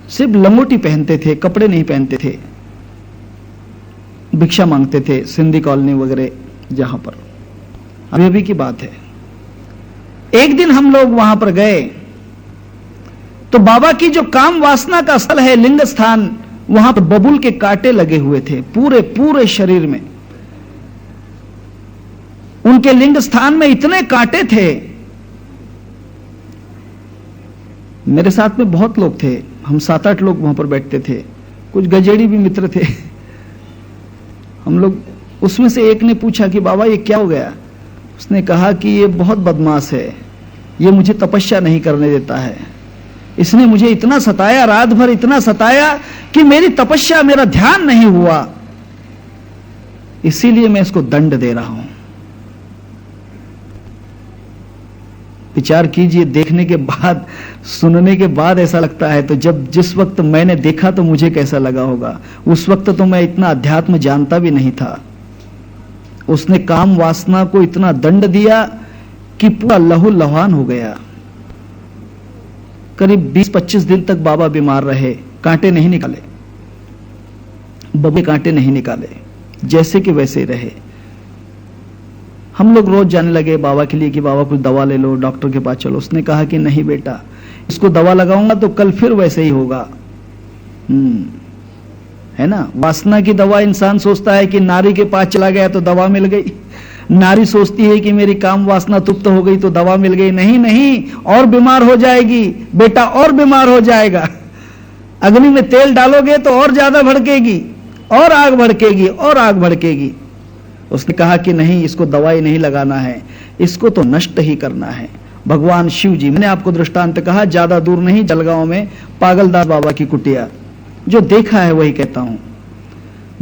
Speaker 2: सिर्फ लंगोटी पहनते थे, कपड़े नहीं पहनते थे। भिक्षा मांगते थे सिंधी कॉलोनी वगैरह जहां पर, अभी अभी की बात है। एक दिन हम लोग वहां पर गए तो बाबा की जो काम वासना का स्थल है, लिंग स्थान, वहां पर बबूल के कांटे लगे हुए थे पूरे शरीर में। उनके लिंग स्थान में इतने कांटे थे। मेरे साथ में बहुत लोग थे, हम 7-8 लोग वहां पर बैठते थे, कुछ गजेड़ी भी मित्र थे। हम लोग, उसमें से एक ने पूछा कि बाबा ये क्या हो गया? उसने कहा कि ये बहुत बदमाश है, ये मुझे तपस्या नहीं करने देता है, इसने मुझे इतना सताया, रात भर इतना सताया कि मेरी तपस्या, मेरा ध्यान नहीं हुआ, इसीलिए मैं इसको दंड दे रहा हूं। विचार कीजिए, देखने के बाद, सुनने के बाद ऐसा लगता है, तो जिस वक्त मैंने देखा तो मुझे कैसा लगा होगा। उस वक्त तो मैं इतना अध्यात्म जानता भी नहीं था। उसने काम वासना को इतना दंड दिया कि पूरा लहू लुहान हो गया। करीब 20-25 दिन तक बाबा बीमार रहे, कांटे नहीं निकाले, बबे कांटे नहीं निकाले, जैसे कि वैसे ही रहे। हम लोग रोज जाने लगे बाबा के लिए कि बाबा कुछ दवा ले लो, डॉक्टर के पास चलो। उसने कहा कि नहीं बेटा, इसको दवा लगाऊंगा तो कल फिर वैसे ही होगा। है ना, वासना की दवा इंसान सोचता है कि नारी के पास चला गया तो दवा मिल गई। नारी सोचती है कि मेरी काम वासना तृप्त हो गई तो दवा मिल गई। नहीं नहीं, और बीमार हो जाएगी बेटा, और बीमार हो जाएगा। अग्नि में तेल डालोगे तो और ज्यादा भड़केगी, और आग भड़केगी, और आग भड़केगी। उसने कहा कि नहीं, इसको दवाई नहीं लगाना है, इसको तो नष्ट ही करना है। भगवान शिव जी, मैंने आपको दृष्टांत कहा, ज्यादा दूर नहीं, जलगांव में पागलदास बाबा की कुटिया, जो देखा है वही कहता हूं।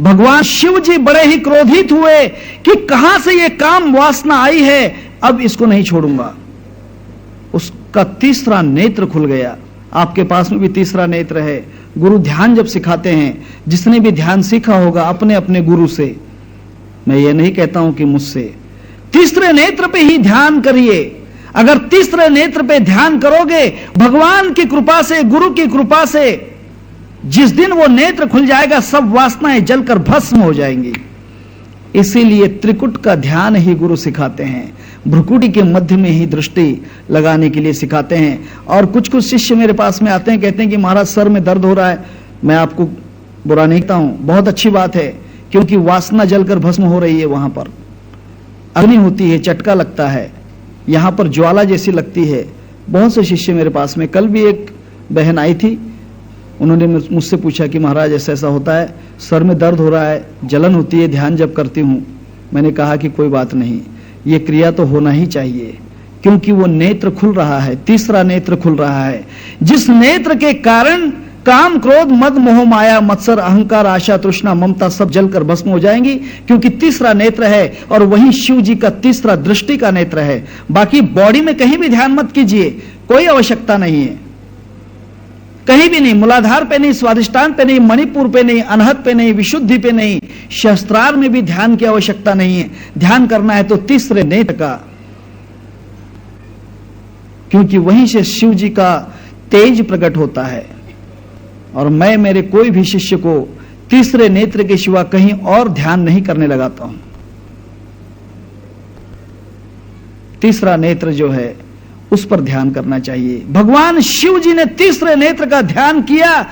Speaker 2: भगवान शिव जी बड़े ही क्रोधित हुए कि कहां से ये काम वासना आई है, अब इसको नहीं छोड़ूंगा। उसका तीसरा नेत्र खुल गया। आपके पास में भी तीसरा नेत्र है। गुरु ध्यान जब सिखाते हैं, जिसने भी ध्यान सीखा होगा अपने अपने गुरु से, मैं ये नहीं कहता हूं कि मुझसे, तीसरे नेत्र पे ही ध्यान करिए। अगर तीसरे नेत्र पे ध्यान करोगे, भगवान की कृपा से, गुरु की कृपा से, जिस दिन वो नेत्र खुल जाएगा, सब वासनाएं जलकर भस्म हो जाएंगी। इसीलिए त्रिकुट का ध्यान ही गुरु सिखाते हैं, भ्रुकुटी के मध्य में ही दृष्टि लगाने के लिए सिखाते हैं। और कुछ कुछ शिष्य मेरे पास में आते हैं, कहते हैं कि महाराज सर में दर्द हो रहा है। मैं आपको बुरा नहीं कहता हूं, बहुत अच्छी बात है, क्योंकि वासना जलकर भस्म हो रही है। वहां पर अग्नि होती है, चटका लगता है, यहां पर ज्वाला जैसी लगती है। बहुत से शिष्य मेरे पास में, कल भी एक बहन आई थी, उन्होंने मुझसे पूछा कि महाराज ऐसा ऐसा होता है, सर में दर्द हो रहा है, जलन होती है ध्यान जब करती हूं। मैंने कहा कि कोई बात नहीं, ये क्रिया तो होना ही चाहिए, क्योंकि वो नेत्र खुल रहा है, तीसरा नेत्र खुल रहा है, जिस नेत्र के कारण काम, क्रोध, मद, मोह, माया, मत्सर, अहंकार, आशा, तृष्णा, ममता सब जलकर भस्म हो जाएंगी, क्योंकि तीसरा नेत्र है। और वही शिव जी का तीसरा दृष्टि का नेत्र है। बाकी बॉडी में कहीं भी ध्यान मत कीजिए, कोई आवश्यकता नहीं है, कहीं भी नहीं, मूलाधार पे नहीं, स्वादिष्टान पे नहीं, मणिपुर पे नहीं, अनहत पे नहीं, विशुद्धि पे नहीं, शस्त्रार में भी ध्यान की आवश्यकता नहीं है। ध्यान करना है तो तीसरे नेत्र का, क्योंकि वहीं से शिव जी का तेज प्रकट होता है। और मैं मेरे कोई भी शिष्य को तीसरे नेत्र के सिवा कहीं और ध्यान नहीं करने लगाता हूं। तीसरा नेत्र जो है उस पर ध्यान करना चाहिए। भगवान शिव जी ने तीसरे नेत्र का ध्यान किया,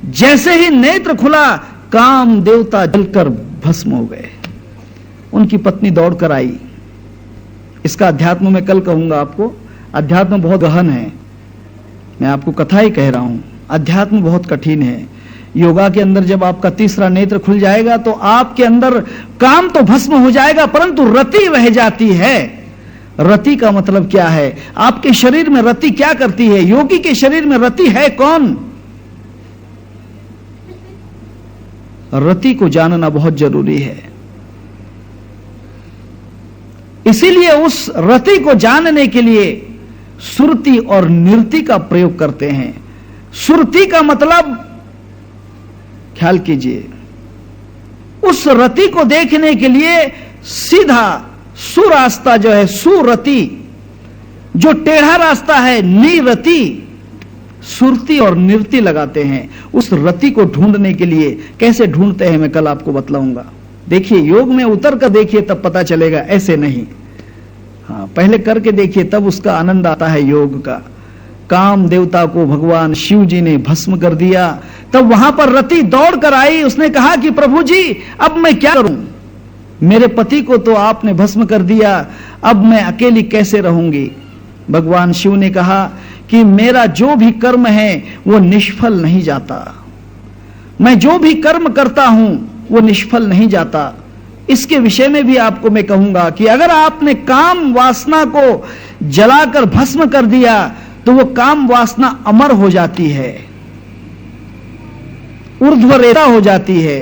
Speaker 2: जैसे ही नेत्र खुला, काम देवता जलकर भस्म हो गए। उनकी पत्नी दौड़कर आई। इसका अध्यात्म में कल कहूंगा आपको, अध्यात्म बहुत गहन है, मैं आपको कथा ही कह रहा हूं। अध्यात्म बहुत कठिन है। योगा के अंदर जब आपका तीसरा नेत्र खुल जाएगा तो आपके अंदर काम तो भस्म हो जाएगा, परंतु रति रह जाती है। रति का मतलब क्या है? आपके शरीर में रति क्या करती है? योगी के शरीर में रति है कौन? रति को जानना बहुत जरूरी है। इसीलिए उस रति को जानने के लिए सुरति और निरति का प्रयोग करते हैं। सुरति का मतलब, ख्याल कीजिए, उस रति को देखने के लिए सीधा सुरास्ता जो है, सुरति, जो टेढ़ा रास्ता है निरति, सुरति और निरति लगाते हैं। उस रति को ढूंढने के लिए कैसे ढूंढते हैं मैं कल आपको बतलाऊंगा। देखिए, योग में उतर कर देखिए तब पता चलेगा, ऐसे नहीं। हाँ, पहले करके देखिए तब उसका आनंद आता है योग का। काम देवता को भगवान शिव जी ने भस्म कर दिया, तब वहां पर रति दौड़ कर आई। उसने कहा कि प्रभु जी अब मैं क्या करूं, मेरे पति को तो आपने भस्म कर दिया, अब मैं अकेली कैसे रहूंगी। भगवान शिव ने कहा कि मेरा जो भी कर्म है वो निष्फल नहीं जाता, मैं जो भी कर्म करता हूं वो निष्फल नहीं जाता। इसके विषय में भी आपको मैं कहूंगा कि अगर आपने काम वासना को जलाकर भस्म कर दिया तो वो काम वासना अमर हो जाती है, ऊर्ध्वरेता हो जाती है,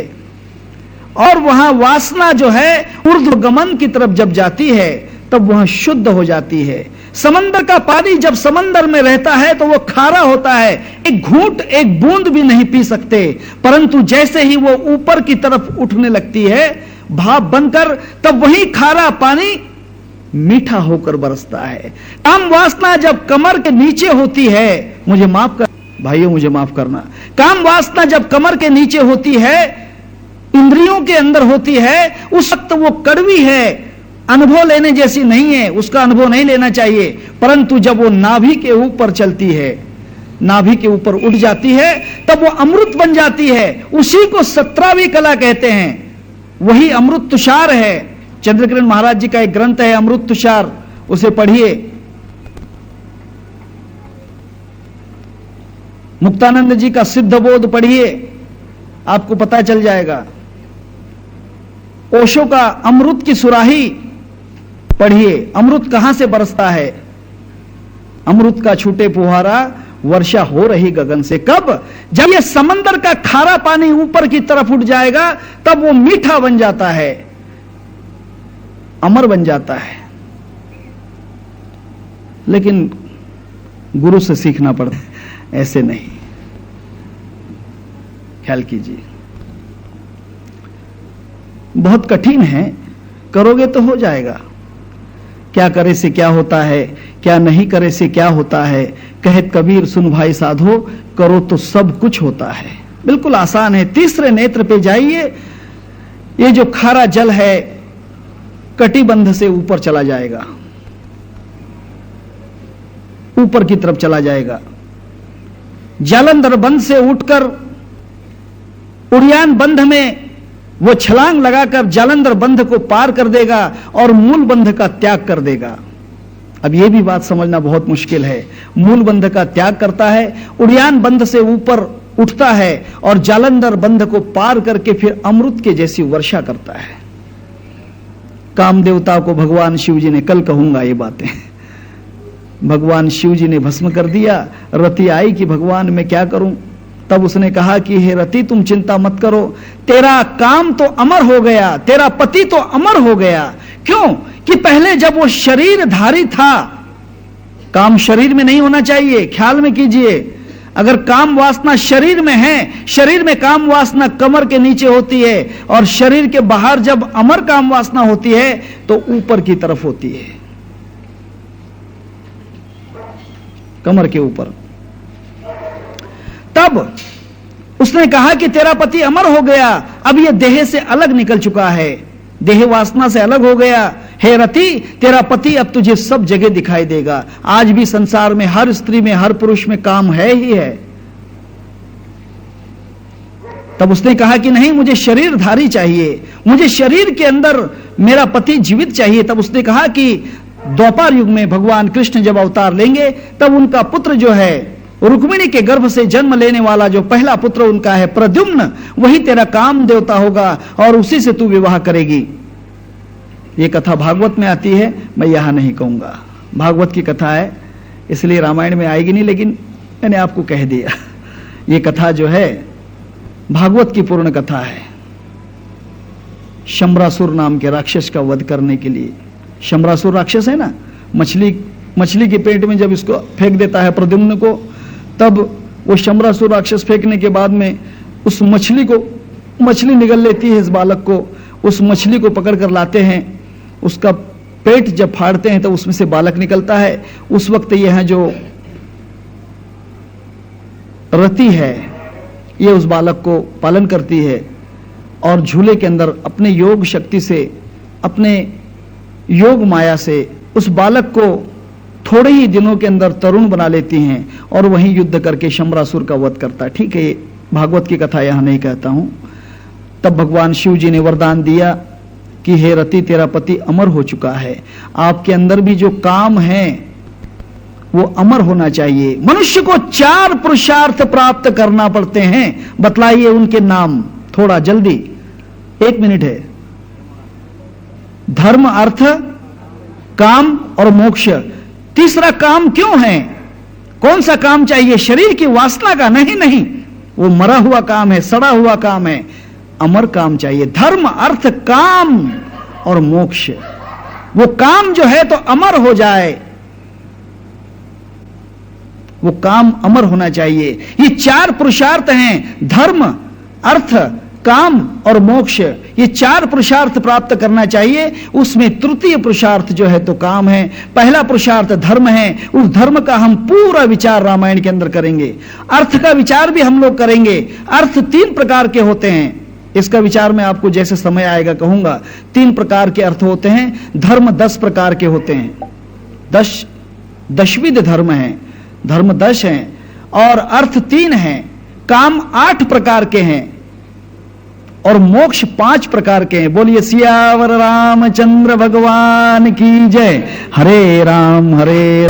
Speaker 2: और वहां वासना जो है ऊर्ध्वगमन की तरफ जब जाती है तब वह शुद्ध हो जाती है। समंदर का पानी जब समंदर में रहता है तो वो खारा होता है, एक घूंट एक बूंद भी नहीं पी सकते, परंतु जैसे ही वो ऊपर की तरफ उठने लगती है भाप बनकर, तब वही खारा पानी मीठा होकर बरसता है। काम वासना जब कमर के नीचे होती है, मुझे माफ कर भाइयों, मुझे माफ करना, काम वासना जब कमर के नीचे होती है, इंद्रियों के अंदर होती है, उस वक्त वो कड़वी है, अनुभव लेने जैसी नहीं है, उसका अनुभव नहीं लेना चाहिए। परंतु जब वो नाभि के ऊपर चलती है, नाभि के ऊपर उठ जाती है, तब वो अमृत बन जाती है। उसी को 17वीं कला कहते हैं, वही अमृत तुषार है। चंद्रकिरण महाराज जी का एक ग्रंथ है अमृत तुषार, उसे पढ़िए। मुक्तानंद जी का सिद्ध बोध पढ़िए, आपको पता चल जाएगा। ओशो का अमृत की सुराही पढ़िए, अमृत कहां से बरसता है? अमृत का छूटे फुहारा वर्षा हो रही गगन से। कब? जब यह समंदर का खारा पानी ऊपर की तरफ उठ जाएगा, तब वो मीठा बन जाता है, अमर बन जाता है। लेकिन गुरु से सीखना पड़ता है, ऐसे नहीं। ख्याल कीजिए, बहुत कठिन है, करोगे तो हो जाएगा। क्या करे से क्या होता है, क्या नहीं करे से क्या होता है। कहत कबीर सुन भाई साधो, करो तो सब कुछ होता है। बिल्कुल आसान है। तीसरे नेत्र पे जाइए, ये जो खारा जल है कटिबंध से ऊपर चला जाएगा, ऊपर की तरफ चला जाएगा। जालंधर बंध से उठकर उड़ियान बंध में वो छलांग लगाकर जालंधर बंध को पार कर देगा और मूल बंध का त्याग कर देगा। अब यह भी बात समझना बहुत मुश्किल है। मूल बंध का त्याग करता है, उड़ियान बंध से ऊपर उठता है और जालंधर बंध को पार करके फिर अमृत के जैसी वर्षा करता है। काम देवता को भगवान शिव जी ने, कल कहूंगा ये बातें, भगवान शिव जी ने भस्म कर दिया। रति आई कि भगवान मैं क्या करूं? तब उसने कहा कि हे रति तुम चिंता मत करो, तेरा काम तो अमर हो गया, तेरा पति तो अमर हो गया। क्यों? कि पहले जब वो शरीरधारी था, काम शरीर में नहीं होना चाहिए, ख्याल में कीजिए। अगर काम वासना शरीर में है, शरीर में काम वासना कमर के नीचे होती है, और शरीर के बाहर जब अमर काम वासना होती है तो ऊपर की तरफ होती है, कमर के ऊपर। तब उसने कहा कि तेरा पति अमर हो गया, अब यह देह से अलग निकल चुका है, देह वासना से अलग हो गया। हे रति, तेरा पति अब तुझे सब जगह दिखाई देगा। आज भी संसार में हर स्त्री में, हर पुरुष में काम है ही है। तब उसने कहा कि नहीं, मुझे शरीरधारी चाहिए, मुझे शरीर के अंदर मेरा पति जीवित चाहिए। तब उसने कहा कि द्वापर युग में भगवान कृष्ण जब अवतार लेंगे, तब उनका पुत्र जो है रुक्मिणी के गर्भ से जन्म लेने वाला जो पहला पुत्र उनका है प्रद्युम्न, वही तेरा काम देवता होगा और उसी से तू विवाह करेगी। ये कथा भागवत में आती है, मैं यहां नहीं कहूंगा, भागवत की कथा है इसलिए रामायण में आएगी नहीं, लेकिन मैंने आपको कह दिया। ये कथा जो है भागवत की पूर्ण कथा है। शंबरासुर नाम के राक्षस का वध करने के लिए, शंबरासुर राक्षस है ना, मछली के पेट में जब इसको फेंक देता है प्रद्युम्न को, तब वो शंबरासुर राक्षस फेंकने के बाद में उस मछली निगल लेती है इस बालक को, उस मछली को पकड़ कर लाते हैं, उसका पेट जब फाड़ते हैं तो उसमें से बालक निकलता है। उस वक्त यह जो रति है, ये उस बालक को पालन करती है और झूले के अंदर अपने योग शक्ति से, अपने योग माया से उस बालक को थोड़े ही दिनों के अंदर तरुण बना लेती हैं और वहीं युद्ध करके शंबरासुर का वध करता है। ठीक है, भागवत की कथा यहां नहीं कहता हूं। तब भगवान शिव जी ने वरदान दिया कि हे रति, तेरा पति अमर हो चुका है, आपके अंदर भी जो काम है वो अमर होना चाहिए। मनुष्य को 4 पुरुषार्थ प्राप्त करना पड़ते हैं, बतलाइए उनके नाम थोड़ा जल्दी, 1 मिनट है। धर्म, अर्थ, काम और मोक्ष। तीसरा काम क्यों है? कौन सा काम चाहिए? शरीर की वासना का नहीं, वो मरा हुआ काम है, सड़ा हुआ काम है, अमर काम चाहिए। धर्म, अर्थ, काम और मोक्ष, वो काम जो है तो अमर हो जाए, वो काम अमर होना चाहिए। ये 4 पुरुषार्थ हैं, धर्म, अर्थ, काम और मोक्ष। ये 4 पुरुषार्थ प्राप्त करना चाहिए। उसमें तृतीय पुरुषार्थ जो है तो काम है। पहला पुरुषार्थ धर्म है, उस धर्म का हम पूरा विचार रामायण के अंदर करेंगे। अर्थ का विचार भी हम लोग करेंगे। अर्थ 3 प्रकार के होते हैं, इसका विचार मैं आपको जैसे समय आएगा कहूंगा। 3 प्रकार के अर्थ होते हैं। धर्म 10 प्रकार के होते हैं। 10विध धर्म है, धर्म 10 हैं और अर्थ 3 हैं। काम 8 प्रकार के हैं और मोक्ष 5 प्रकार के हैं। बोलिए सियावर रामचंद्र भगवान की जय। हरे राम हरे